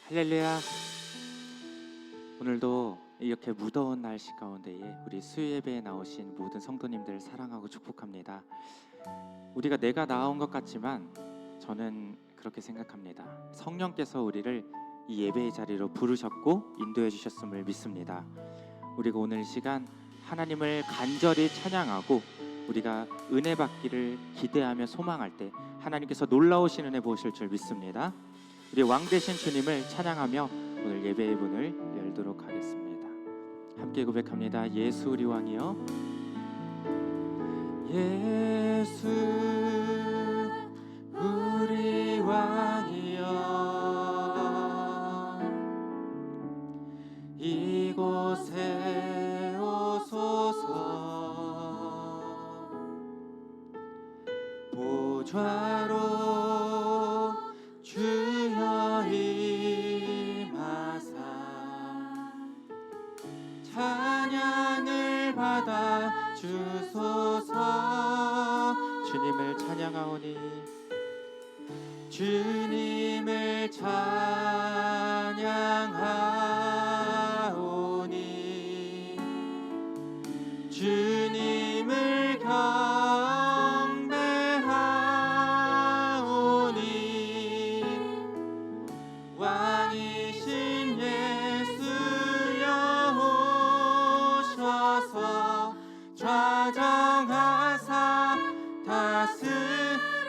할렐루야. 오늘도 이렇게 무더운 날씨 가운데에 우리 수요예배에 나오신 모든 성도님들 사랑하고 축복합니다. 우리가 내가 나온 것 같지만 저는 그렇게 생각합니다. 성령께서 우리를 이 예배의 자리로 부르셨고 인도해 주셨음을 믿습니다. 우리가 오늘 시간 하나님을 간절히 찬양하고 우리가 은혜 받기를 기대하며 소망할 때 하나님께서 놀라우신 은혜 보실 줄 믿습니다. 우리 왕 되신 주님을 찬양하며 오늘 예배의 문을 열도록 하겠습니다. 함께 고백합니다. 예수 우리 왕이여, 예수 우리 왕이여, 이곳에 오소서. 보좌로 주여 임하사 찬양을 받아 주소서. 주님을 찬양하오니, 주님을 찬양하오니, 주님을 경배하오니, 왕이신 예수여 오셔서 좌정하사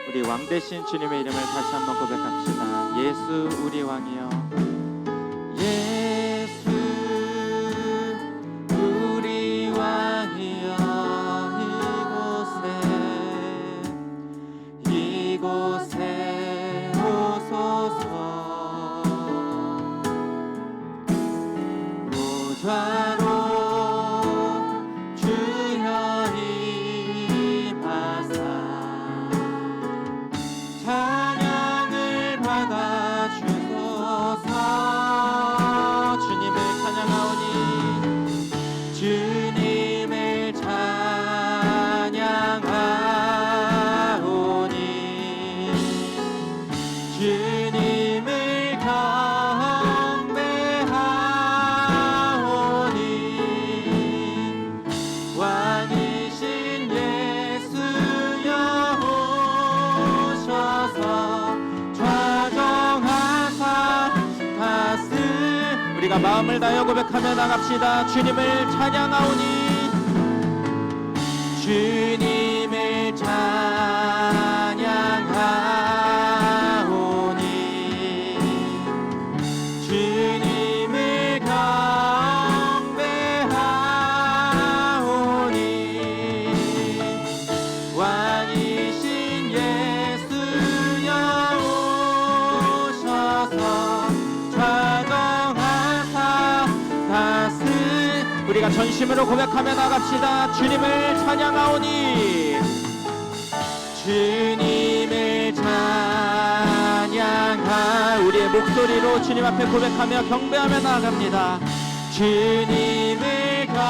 우리 왕 되신 주님의 이름을 다시 한번 고백합시다. 예수 우리 왕이여, 예수 우리 왕이여, 이곳에 오소서. 보좌로 주여 임하사 찬양을 받아 주소서. 주님을 찬양하오니, 주님을 찬양하오니, 주님을 경배하오니, 왕이신 예수여 오셔서 좌정하사 우리가 마음을 다하여 고백하며 나갑시다. 주님을 찬양하오니, 주님을 찬양하오니, 주님을 경배하오니, 왕이신 예수여 오셔서 좌정하사 우리가 전심으로 고백하며 나갑시다. 주님을 찬양하오니, 주님을 찬양하 우리의 목소리로 주님 앞에 고백하며 경배하며 나아갑니다. 주님을 경배하오니,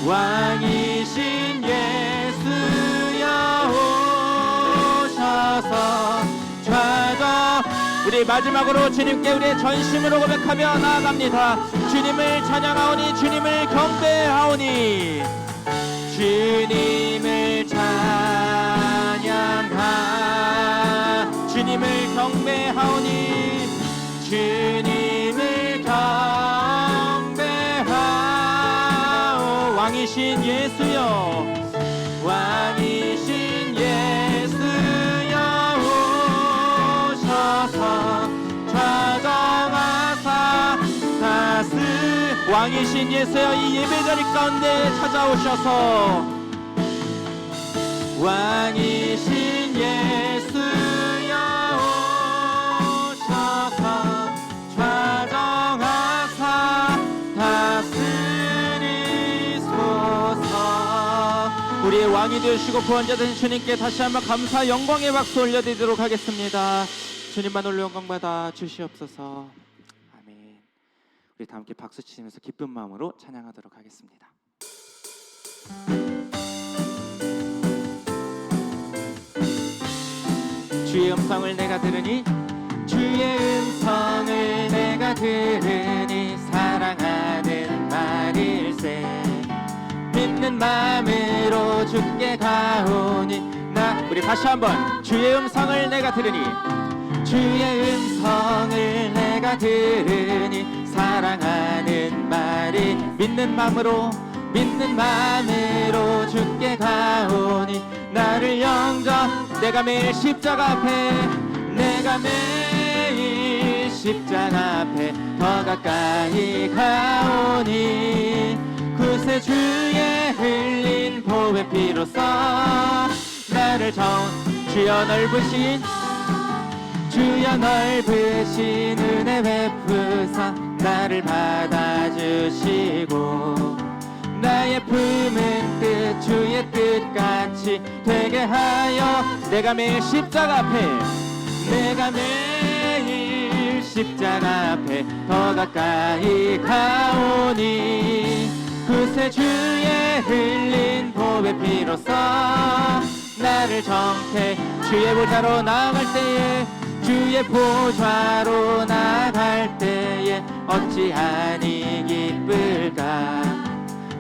왕이신 예수여 오셔서 우리 마지막으로 주님께 우리의 전심으로 고백하며 나아갑니다. 주님을 찬양하오니, 주님을 경배하오니, 주님을 찬양하 주님을 경배하오니, 주님을 경배하오. 왕이신 예수여, 왕이신 예수여 오셔서 좌정하사 왕이신 예수여 이 예배자리 가운데 찾아오셔서 왕이신 예수여 오셔서 좌정하사 다스리소서. 우리의 왕이 되시고 구원자 되신 주님께 다시 한번 감사 영광의 박수 올려드리도록 하겠습니다. 주님만 홀로 영광 받아 주시옵소서. 아멘. 우리 다 함께 박수 치면서 기쁜 마음으로 찬양하도록 하겠습니다. 주의 음성을 내가 들으니 주의 음성을 내가 들으니 사랑하는 말일세 믿는 마음으로 주께 가오니 우리 다시 한번 주의 음성을 내가 들으니 주의 음성을 내가 들으니 사랑하는 말이 믿는 마음으로 주께 가오니 나를 영접 내가 매일 십자가 앞에 더 가까이 가오니 구세주의 흘린 보배 피로써 나를 주여 넓으신 은혜 베푸사 나를 받아주시고 나의 품은 뜻 주의 뜻같이 되게 하여 내가 매일 십자가 앞에 더 가까이 가오니 구세주의 흘린 보배 피로써 나를 정케 주의 보좌로 나갈 때에 어찌하니 기쁠까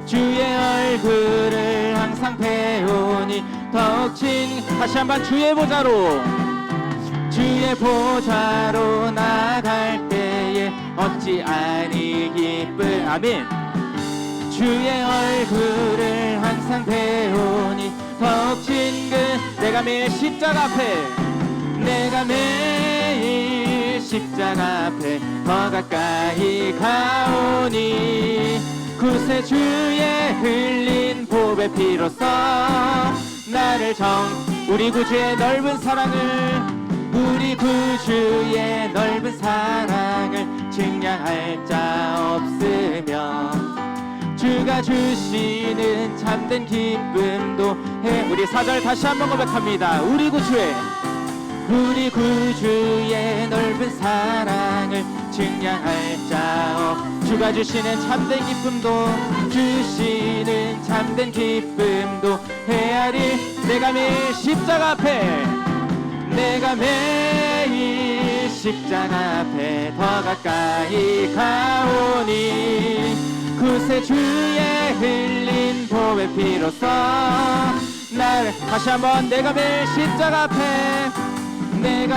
주의 얼굴을 항상 배우니 더욱 다시 한번 주의 보좌로 나갈 때에 어찌하니 기쁠 아멘 주의 얼굴을 항상 배우니 더욱 친근 내가 매일 십자가 앞에 더 가까이 가오니 구세주의 흘린 보배 피로써 나를 우리 구주의 넓은 사랑을 증량할 자 없으며 주가 주시는 참된 기쁨도 우리 4절 다시 한번 고백합니다. 우리 구주의 넓은 사랑을 증량할 자 주가 주시는 참된 기쁨도 헤아릴 내가 매일 십자가 앞에 더 가까이 가오니 구세주의 흘린 보배 피로써 나를 다시 한번 내가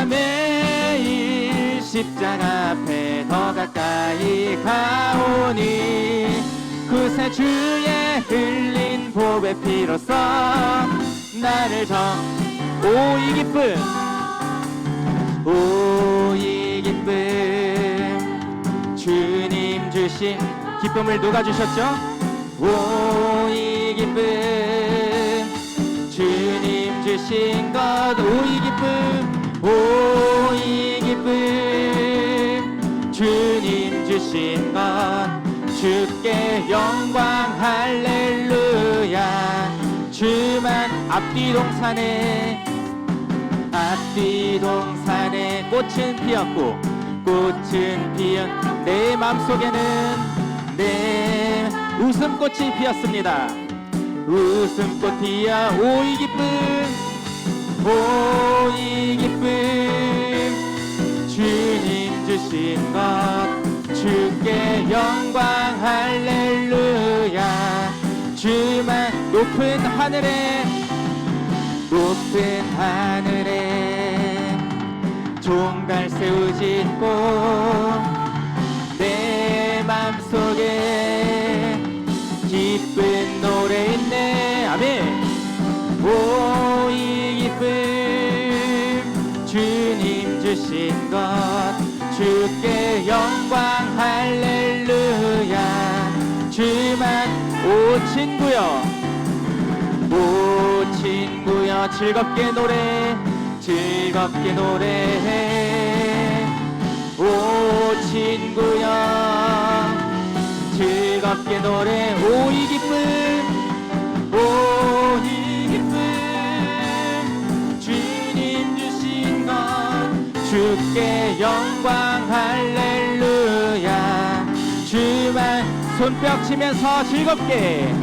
매일 십자가 앞에 더 가까이 가오니 구세주의 흘린 보배 피로써 나를 이 기쁨 주님 주신 기쁨을 누가 주셨죠? 이 기쁨 주님 주신 것 이 기쁨 주님 주신 것 주께 영광 할렐루야 주만 앞뒤 동산에 꽃은 피었고 내 마음속에는 내 웃음꽃이 피었습니다. 웃음꽃 피어 이 기쁨 주님 주신 것 주께 영광 할렐루야 주만 높은 하늘에 종달 세우짓고 내 맘속에 기쁜 노래 있네 아멘 이 기쁨 주님 주신 것 주께 영광 할렐루야 주만 친구여 즐겁게 노래해 친구여 즐겁게 노래 이 기쁨 주님 주신 것 주께 영광 할렐루야 주만 손뼉 치면서 즐겁게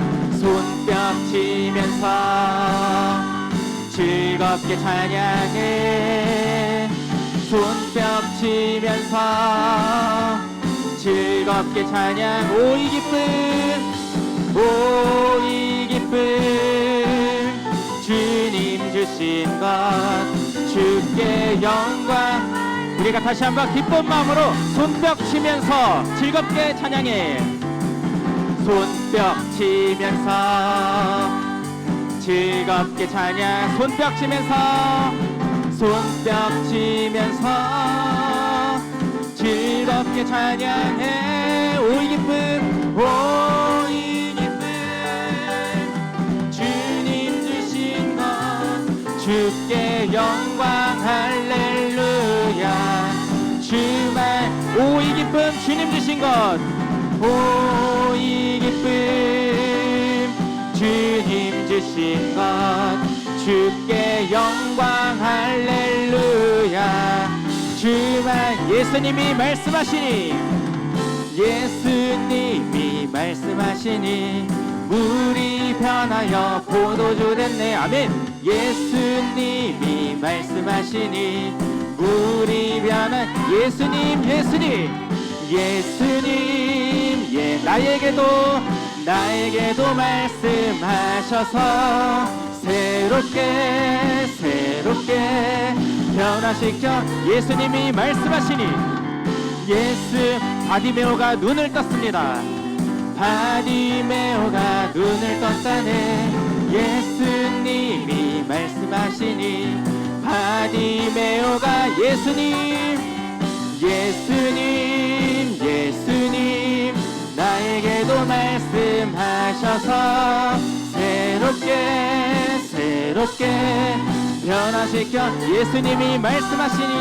즐겁게 찬양해. 손뼉 치면서 즐겁게 찬양. 오 이 기쁨, 오 이 기쁨, 주님 주신 것 주께 영광. 우리가 다시 한번 기쁜 마음으로 손뼉 치면서 즐겁게 찬양해. 손뼉 치면서 즐겁게 찬양. 손뼉 치면서 손뼉 치면서 즐겁게 찬양해. 오 이 기쁨, 오 이 기쁨, 주님 주신 것 주께 영광. 할렐루야. 주만. 오 이 기쁨, 주님 주신 것. 오 이 기쁨, 주님 주신 것 주께 영광. 할렐루야. 주만. 예수님이 말씀하시니, 예수님이 말씀하시니 물이 변하여 포도주 됐네. 아멘. 예수님이 말씀하시니 물이 변한. 예수님 예수님 예수님, 예, 나에게도 말씀하셔서 새롭게 변화시켜. 예수님이 말씀하시니. 바디메오가 눈을 떴습니다. 바디메오가 눈을 떴다네. 예수님이 말씀하시니 바디메오가. 예수님 나에게도 말씀하셔서 새롭게 변화시켜. 예수님이 말씀하시니.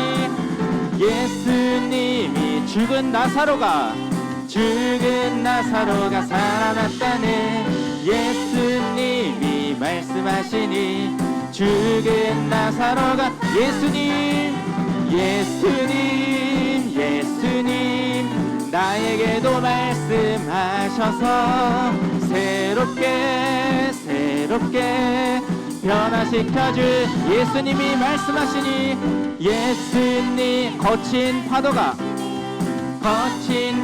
예수님이 죽은 나사로가 살아났다네. 예수님이 말씀하시니 죽은 나사로가. 예수님 나에게도 말씀하셔서 새롭게 변화시켜줄. 예수님이 말씀하시니. 예수님. 거친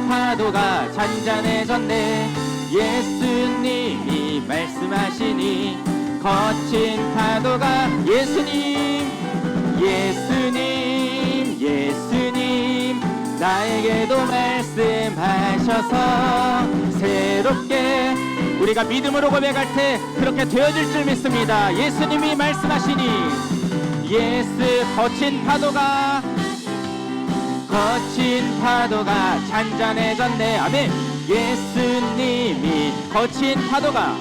파도가 잔잔해졌네. 예수님이 말씀하시니 거친 파도가. 예수님 나에게도 말씀하셔서 새롭게. 우리가 믿음으로 고백할 때 그렇게 되어질 줄 믿습니다. 예수님이 말씀하시니. 거친 파도가 잔잔해졌네. 아멘. 예수님이 거친 파도가.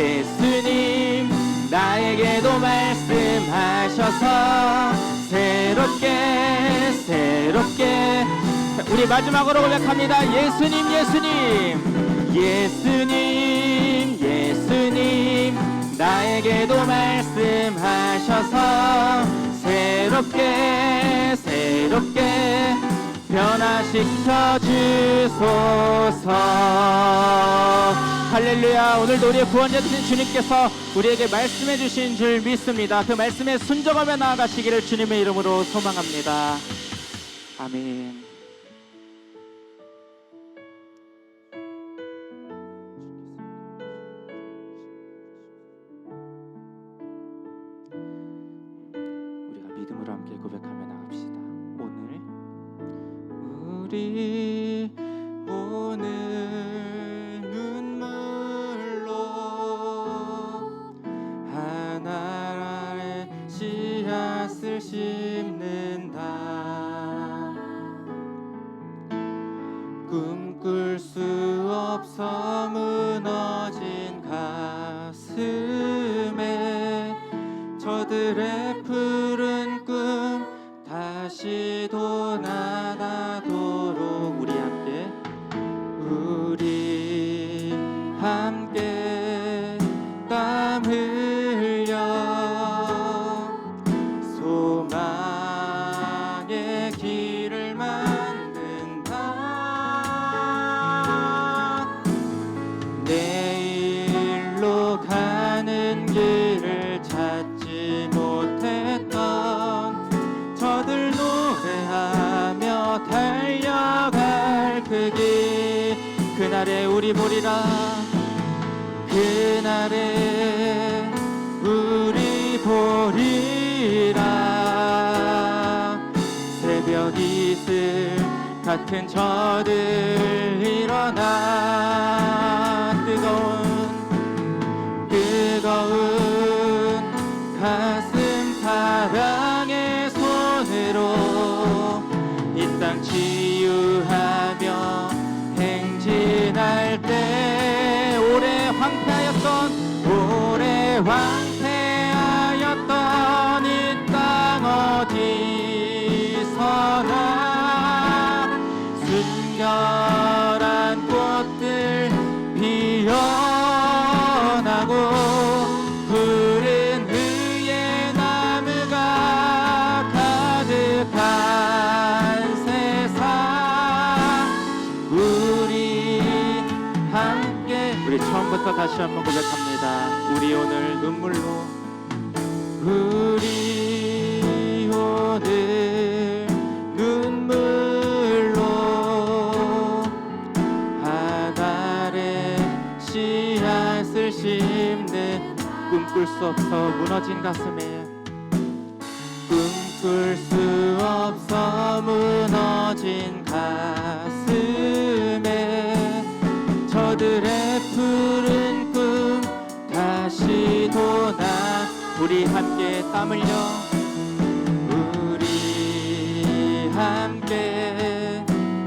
예수님 나에게도 말씀하셔서 새롭게. 우리 마지막으로 고백합니다. 예수님 나에게도 말씀하셔서 새롭게 변화시켜 주소서. 할렐루야. 오늘도 우리의 구원자 되신 주님께서 우리에게 말씀해 주신 줄 믿습니다. 그 말씀에 순종하며 나아가시기를 주님의 이름으로 소망합니다. 아멘. 우리가 믿음으로 함께 고백하며 나갑시다. 우리 오늘 눈물로 하나의 씨앗을 심는다. 꿈꿀 수 없어 무너진 가슴에 저들의 푸른 꿈 다시 돋아나도록 우리 함께 땀 흘려 소망의 길을 만든다. 내 크기 그날에 우리 보리라 그날에 우리 보리라 새벽 이슬 같은 저들 일어나 뜨거운 가슴 사랑의 손으로 이 땅 치유하며 행진할 때 오래 황폐하였던 이 땅 어디서나 순결한 꽃들 피어나고 푸른 의의 나무가 가득한 세상 우리 처음부터 다시 한번 고백합니다. 우리 오늘 눈물로 하늘에 씨앗을 심는 꿈꿀 수 없어 무너진 가슴에 꿈꿀 수 없어 무너진 가슴에 저들의 푸른 꿈 다시 돋아 우리 함께 땀 흘려 우리 함께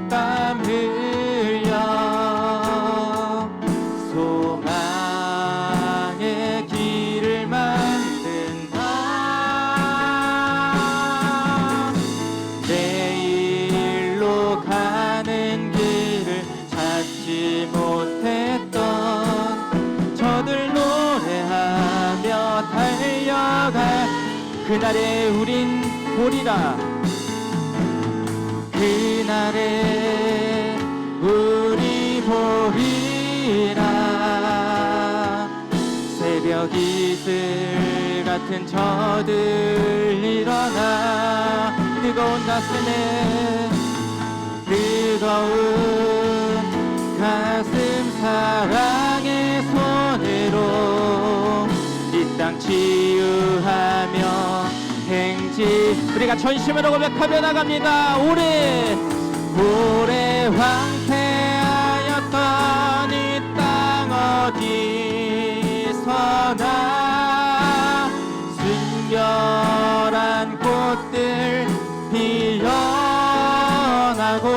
땀 흘려 소망의 길을 만든다 내일로 가는 길을 찾지 못했던 저들 노래하며 달려갈 그날에 우린 보리라 그날에 우리 보리라 새벽 이슬 같은 저들 일어나 뜨거운 가슴 사랑의 손으로 이 땅 치유하며 행진 우리가 전심으로 고백하며 나갑니다. 오래 황폐하였던 이 땅 어디서나 순결한 꽃들 피어나고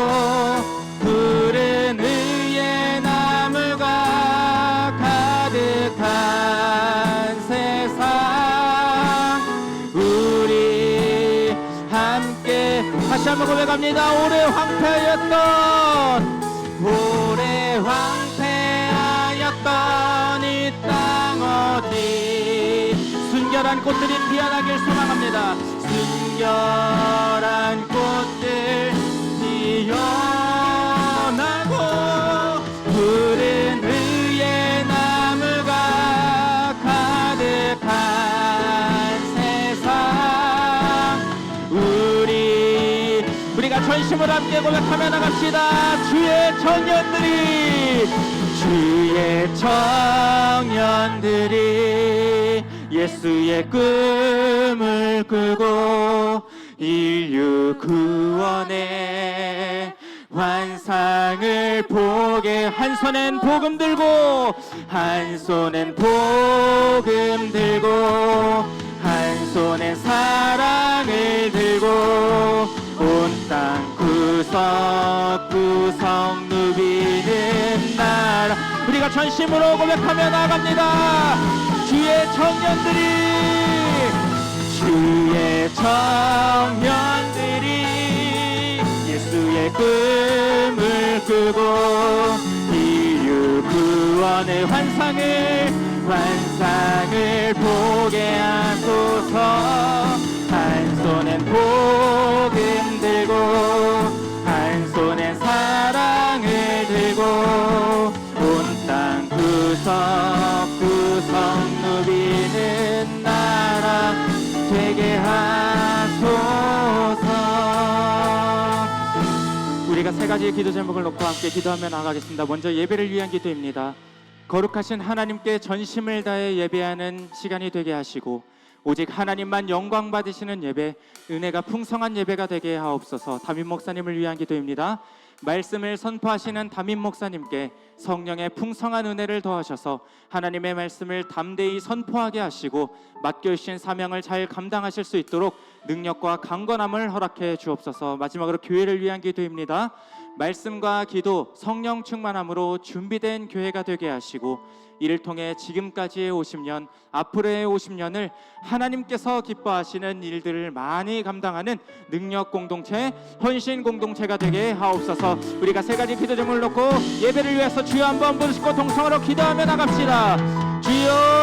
푸른 의의 나무가 가득한 세상 우리 함께 다시 한번 고백합니다. 오래 황폐하였던 이 땅 어디 순결한 꽃들이 피어나길 소망합니다. 순결한 꽃들 피어나고 푸른 의의 나무가 가득한 세상 우리가 전심으로 함께 고백하며 나갑시다. 주의 청년들이 예수의 꿈을 꾸고 인류 구원의 환상을 보게 한 손엔 복음 들고 한 손엔 사랑을 들고 온 땅 구석구석 누비는 나라 우리가 전심으로 고백하며 나갑니다. 주의 청년들이 예수의 꿈을 꾸고 인류 구원의 환상을 보게 하소서 한 손엔 복음 들고 한 손엔 사랑을 들고 온 땅 구석구석 누비는 나라 되게 하소서. 우리가 세 가지 가지의 기도 제목을 놓고 함께 기도하며 나가겠습니다. 먼저 예배를 위한 기도입니다. 거룩하신 하나님께 전심을 다해 예배하는 시간이 되게 하시고 오직 하나님만 영광 받으시는 예배, 은혜가 풍성한 예배가 되게 하옵소서. 담임 목사님을 위한 기도입니다. 말씀을 선포하시는 담임 목사님께 성령의 풍성한 은혜를 더하셔서 하나님의 말씀을 담대히 선포하게 하시고 맡겨주신 사명을 잘 감당하실 수 있도록 능력과 강건함을 허락해 주옵소서. 마지막으로 교회를 위한 기도입니다. 말씀과 기도, 성령 충만함으로 준비된 교회가 되게 하시고 이를 통해 지금까지의 50년, 앞으로의 50년을 하나님께서 기뻐하시는 일들을 많이 감당하는 능력 공동체, 헌신 공동체가 되게 하옵소서. 우리가 세 가지 기도 제목을 놓고 예배를 위해서 주여 한번 부르시고 동성으로 기도하며 나갑시다. 주여,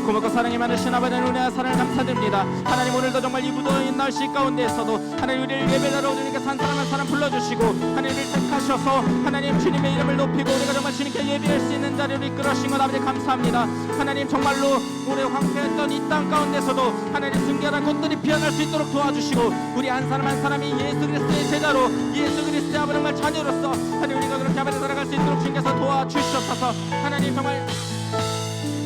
고맙고 사랑이 많으신 아버지의 은혜와 사랑을 감사드립니다. 하나님, 오늘도 정말 이 무더운 날씨 가운데에서도 하나님 우리를 예배자로 주님께서 한 사람 한 사람 불러주시고 하나님을 택하셔서 하나님 주님의 이름을 높이고 우리가 정말 주님께 예배할 수 있는 자리로 이끌어주신 것 아버지 감사합니다. 하나님, 정말로 오래 황폐했던 이 땅 가운데서도 하나님 순결한 꽃들이 피어날 수 있도록 도와주시고 우리 한 사람 한 사람이 예수 그리스도의 제자로 예수 그리스도의 아버지 정말 자녀로서 하나님 우리가 그렇게 아버지 살아갈 수 있도록 주님께서 도와주시옵소서. 하나님, 정말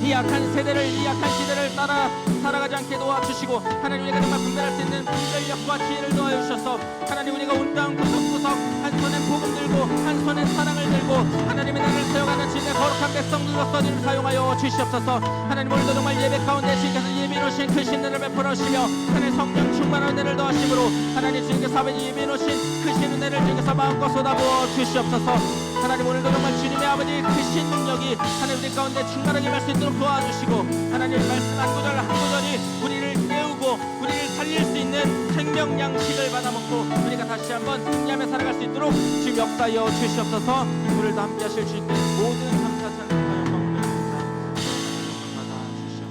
이 약한 세대를, 이 약한 시대를 따라 살아가지 않게 도와주시고 하나님, 우리가 정말 분별할 수 있는 분별력과 지혜를 도와주셔서 하나님, 우리가 온 땅 구석구석 한 손엔 복음 들고 한 손엔 사랑을 들고 하나님의 나라를 세워가는 주님의 거룩한 백성들로서 주님 사용하여 주시옵소서. 하나님, 오늘도 정말 예배 가운데 주님께서 예비노신 크신 은혜를 베풀어 주시며 하나님 성령 충만한 은혜를 더하심으로 하나님 주님께서 아버지 예비노신 크신 은혜를 주님께서 마음껏 쏟아부어 주시옵소서. 하나님, 오늘도 정말 주님의 아버지 크신 능력이 하나님 우리 가운데 충만하게 할 수 있도록 도와주시고 하나님 말씀 한 구절 한 구절이 우리를 깨우고 우리를 살릴 수 있는 생명 양식을 받아먹고 우리가 다시 한번 승리하며 살아갈 수 있도록 주님 역사하여 주시옵소서. 오늘도 함께 하실 주님께 모든 감사 찬송과 영광을 드립니다. 받아 주시옵소서.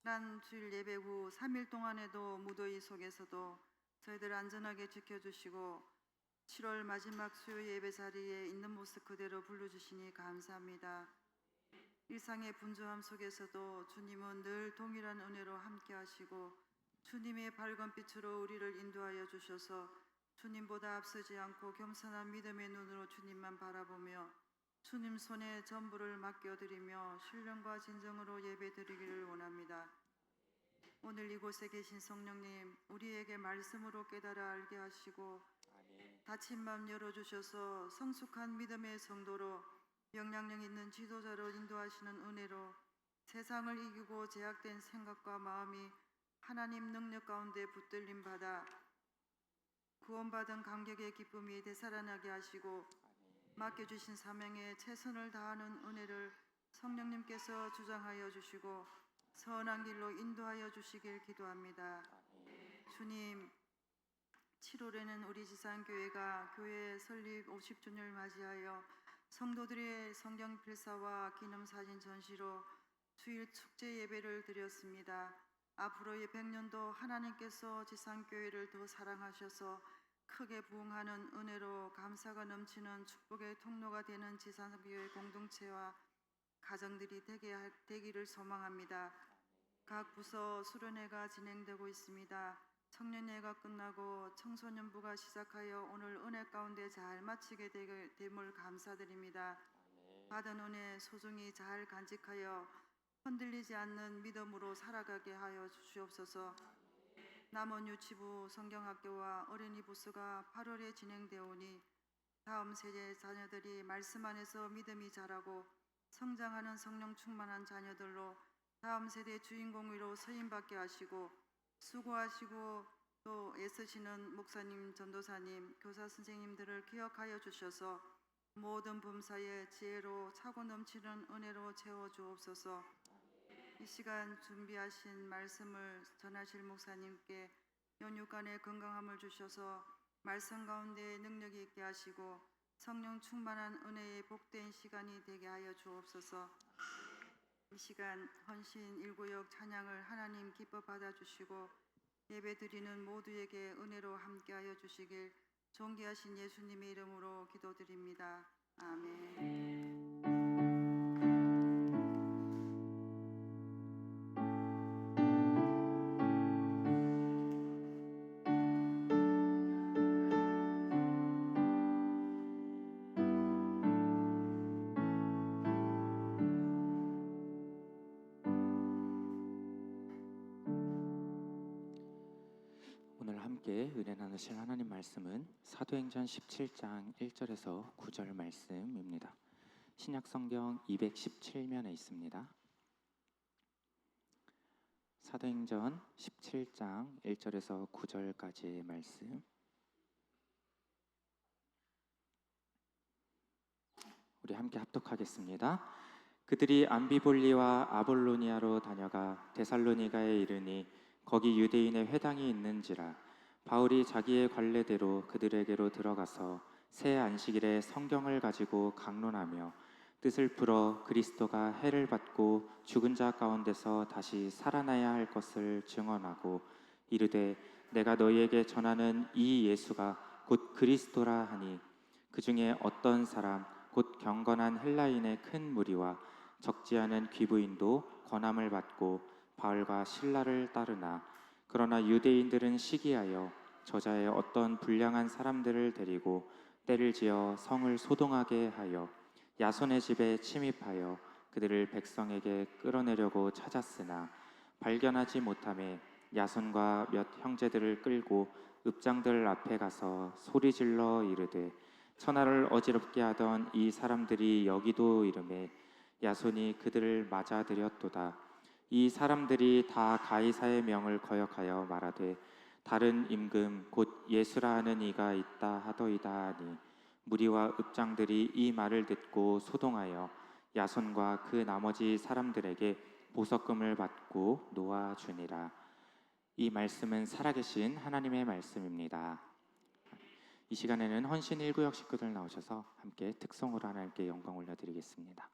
난 주일 예배 후 3일 동안에도 무더위 속에서도 저희들 안전하게 지켜주시고 7월 마지막 수요 예배 자리에 있는 모습 그대로 불러주시니 감사합니다. 일상의 분주함 속에서도 주님은 늘 동일한 은혜로 함께 하시고 주님의 밝은 빛으로 우리를 인도하여 주셔서 주님보다 앞서지 않고 겸손한 믿음의 눈으로 주님만 바라보며 주님 손에 전부를 맡겨드리며 신령과 진정으로 예배드리기를 원합니다. 오늘 이곳에 계신 성령님, 우리에게 말씀으로 깨달아 알게 하시고 닫힌 마음 열어주셔서 성숙한 믿음의 성도로 영향력 있는 지도자로 인도하시는 은혜로 세상을 이기고 제약된 생각과 마음이 하나님 능력 가운데 붙들림 받아 구원받은 감격의 기쁨이 되살아나게 하시고 맡겨주신 사명에 최선을 다하는 은혜를 성령님께서 주장하여 주시고 선한 길로 인도하여 주시길 기도합니다. 주님, 7월에는 우리 지산교회가 교회 설립 50주년을 맞이하여 성도들의 성경 필사와 기념사진 전시로 주일 축제 예배를 드렸습니다. 앞으로의 100년도 하나님께서 지산교회를 더 사랑하셔서 크게 부흥하는 은혜로 감사가 넘치는 축복의 통로가 되는 지산교회 공동체와 가정들이 되기를 소망합니다. 각 부서 수련회가 진행되고 있습니다. 청년회가 끝나고 청소년부가 시작하여 오늘 은혜 가운데 잘 마치게 됨을 감사드립니다. 받은 은혜 소중히 잘 간직하여 흔들리지 않는 믿음으로 살아가게 하여 주시옵소서. 남원 유치부 성경학교와 어린이 부스가 8월에 진행되오니 다음 세대 자녀들이 말씀 안에서 믿음이 자라고 성장하는 성령 충만한 자녀들로 다음 세대 주인공으로 서임받게 하시고 수고하시고 또 애쓰시는 목사님, 전도사님, 교사 선생님들을 기억하여 주셔서 모든 범사에 지혜로 차고 넘치는 은혜로 채워 주옵소서. 이 시간 준비하신 말씀을 전하실 목사님께 연육간의 건강함을 주셔서 말씀 가운데 능력이 있게 하시고 성령 충만한 은혜의 복된 시간이 되게 하여 주옵소서. 이 시간 헌신 일구역 찬양을 하나님 기뻐 받아주시고 예배드리는 모두에게 은혜로 함께하여 주시길 존귀하신 예수님의 이름으로 기도드립니다. 아멘. 함께 은혜 나누실 하나님 말씀은 사도행전 17장 1절에서 9절 말씀입니다. 신약성경 217면에 있습니다. 사도행전 17장 1절에서 9절까지의 말씀, 우리 함께 합독하겠습니다. 그들이 암비볼리와 아볼로니아로 다녀가 데살로니가에 이르니 거기 유대인의 회당이 있는지라. 바울이 자기의 관례대로 그들에게로 들어가서 새 안식일에 성경을 가지고 강론하며 뜻을 풀어 그리스도가 해를 받고 죽은 자 가운데서 다시 살아나야 할 것을 증언하고 이르되 내가 너희에게 전하는 이 예수가 곧 그리스도라 하니 그 중에 어떤 사람 곧 경건한 헬라인의 큰 무리와 적지 않은 귀부인도 권함을 받고 바울과 실라를 따르나 그러나 유대인들은 시기하여 저자의 어떤 불량한 사람들을 데리고 때를 지어 성을 소동하게 하여 야손의 집에 침입하여 그들을 백성에게 끌어내려고 찾았으나 발견하지 못하매 야손과 몇 형제들을 끌고 읍장들 앞에 가서 소리질러 이르되 천하를 어지럽게 하던 이 사람들이 여기도 이르매 야손이 그들을 맞아들였도다. 이 사람들이 다 가이사의 명을 거역하여 말하되 다른 임금 곧 예수라 하는 이가 있다 하더이다 하니 무리와 읍장들이 이 말을 듣고 소동하여 야손과 그 나머지 사람들에게 보석금을 받고 놓아주니라. 이 말씀은 살아계신 하나님의 말씀입니다. 이 시간에는 헌신 1구역 식구들 나오셔서 함께 특성으로 하나님께 영광 올려드리겠습니다.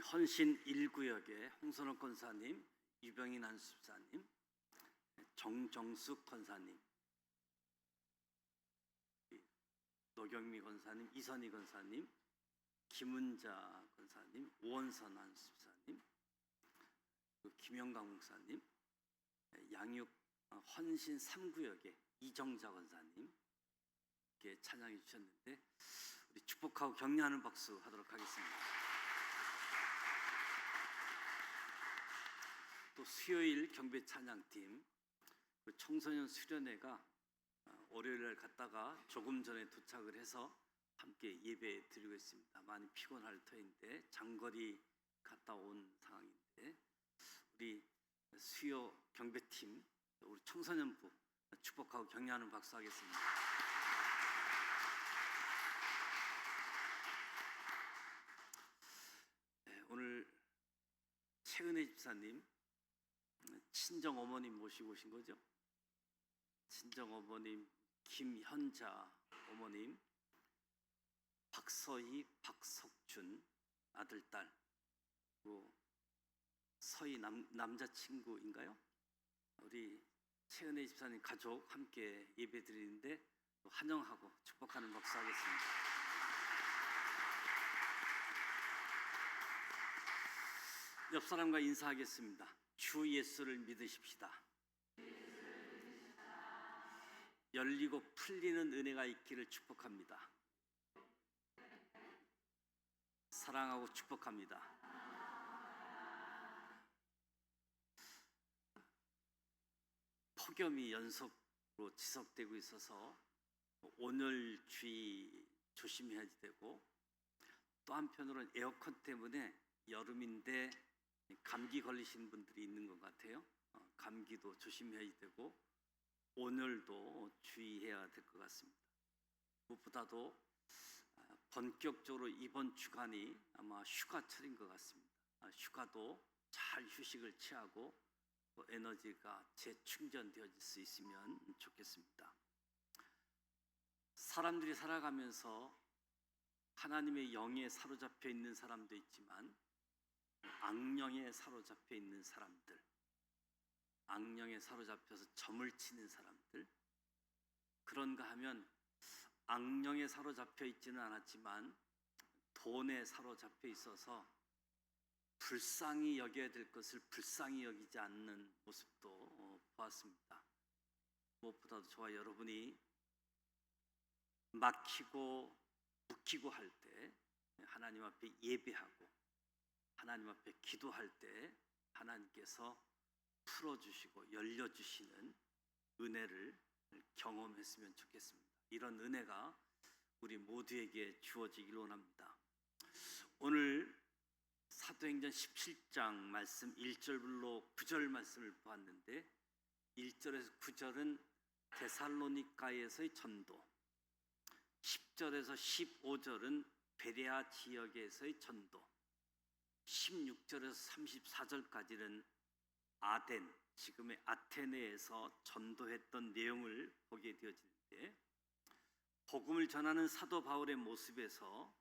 우리 헌신 1구역의 홍선호 권사님, 유병인 한수사님, 정정숙 권사님, 노경미 권사님, 이선희 권사님, 김은자 권사님, 오원선 한수사님, 김영강 목사님, 양육 헌신 3구역의 이정자 권사님 이렇게 찬양해 주셨는데 우리 축복하고 격려하는 박수 하도록 하겠습니다. 또 수요일 경배 찬양팀 그 청소년 수련회가 월요일 날 갔다가 조금 전에 도착을 해서 함께 예배 드리고 있습니다. 많이 피곤할 터인데 장거리 갔다 온 상황인데 우리 수요 경배팀 우리 청소년부 축복하고 격려하는 박수 하겠습니다. 네, 오늘 최은혜 집사님 친정 어머님 모시고 오신 거죠? 친정 어머님 김현자 어머님, 박서희, 박석준 아들 딸, 그리고 서희 남자친구인가요? 우리 최은혜 집사님 가족 함께 예배 드리는데 환영하고 축복하는 박수 하겠습니다. 옆 사람과 인사하겠습니다. 주 예수를 믿으십시다. 열리고 풀리는 은혜가 있기를 축복합니다. 사랑하고 축복합니다. 폭염이 연속으로 지속되고 있어서 온열주의 조심해야 되고 또 한편으로는 에어컨 때문에 여름인데 감기 걸리신 분들이 있는 것 같아요. 감기도 조심해야 되고 온열도 주의해야 될 것 같습니다. 무엇보다도 본격적으로 이번 주간이 아마 휴가철인 것 같습니다. 휴가도 잘 휴식을 취하고 에너지가 재충전되어질 수 있으면 좋겠습니다. 사람들이 살아가면서 하나님의 영에 사로잡혀 있는 사람도 있지만 악령에 사로잡혀 있는 사람들, 악령에 사로잡혀서 점을 치는 사람들, 그런가 하면 악령에 사로잡혀 있지는 않았지만 돈에 사로잡혀 있어서 불쌍히 여겨야 될 것을 불쌍히 여기지 않는 모습도 보았습니다. 무엇보다도 저와 여러분이 막히고 묶이고 할 때 하나님 앞에 예배하고 하나님 앞에 기도할 때 하나님께서 풀어주시고 열려주시는 은혜를 경험했으면 좋겠습니다. 이런 은혜가 우리 모두에게 주어지길 원합니다. 오늘 사도행전 17장 말씀 1절로 9절 말씀을 보았는데 1절에서 9절은 데살로니가에서의 전도, 10절에서 15절은 베레아 지역에서의 전도, 16절에서 34절까지는 아덴, 지금의 아테네에서 전도했던 내용을 보게 되어지는데 복음을 전하는 사도 바울의 모습에서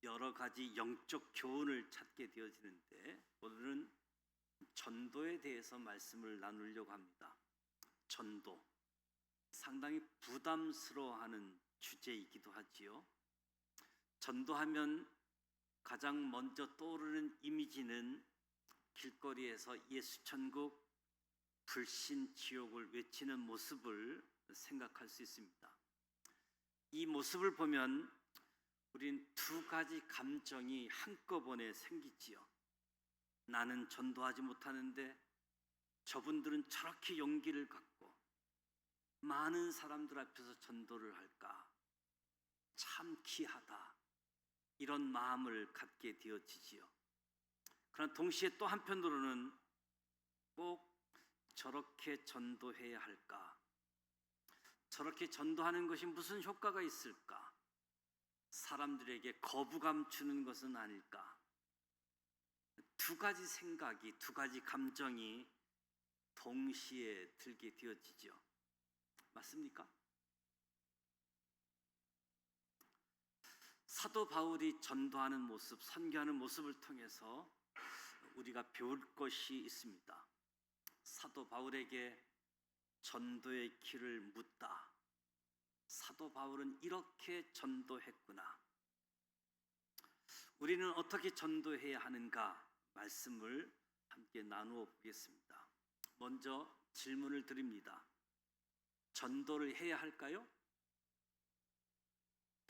여러 가지 영적 교훈을 찾게 되어지는데 오늘은 전도에 대해서 말씀을 나누려고 합니다. 전도, 상당히 부담스러워하는 주제이기도 하지요. 전도하면 가장 먼저 떠오르는 이미지는 길거리에서 예수 천국, 불신 지옥을 외치는 모습을 생각할 수 있습니다. 이 모습을 보면 우린 두 가지 감정이 한꺼번에 생기지요. 나는 전도하지 못하는데 저분들은 저렇게 용기를 갖고 많은 사람들 앞에서 전도를 할까? 참 귀하다. 이런 마음을 갖게 되어지지요. 그러나 동시에 또 한편으로는 꼭 저렇게 전도해야 할까? 저렇게 전도하는 것이 무슨 효과가 있을까? 사람들에게 거부감 주는 것은 아닐까? 두 가지 생각이, 두 가지 감정이 동시에 들게 되어지죠. 맞습니까? 사도 바울이 전도하는 모습, 선교하는 모습을 통해서 우리가 배울 것이 있습니다. 사도 바울에게 전도의 길을 묻다. 사도 바울은 이렇게 전도했구나. 우리는 어떻게 전도해야 하는가 말씀을 함께 나누어 보겠습니다. 먼저 질문을 드립니다. 전도를 해야 할까요?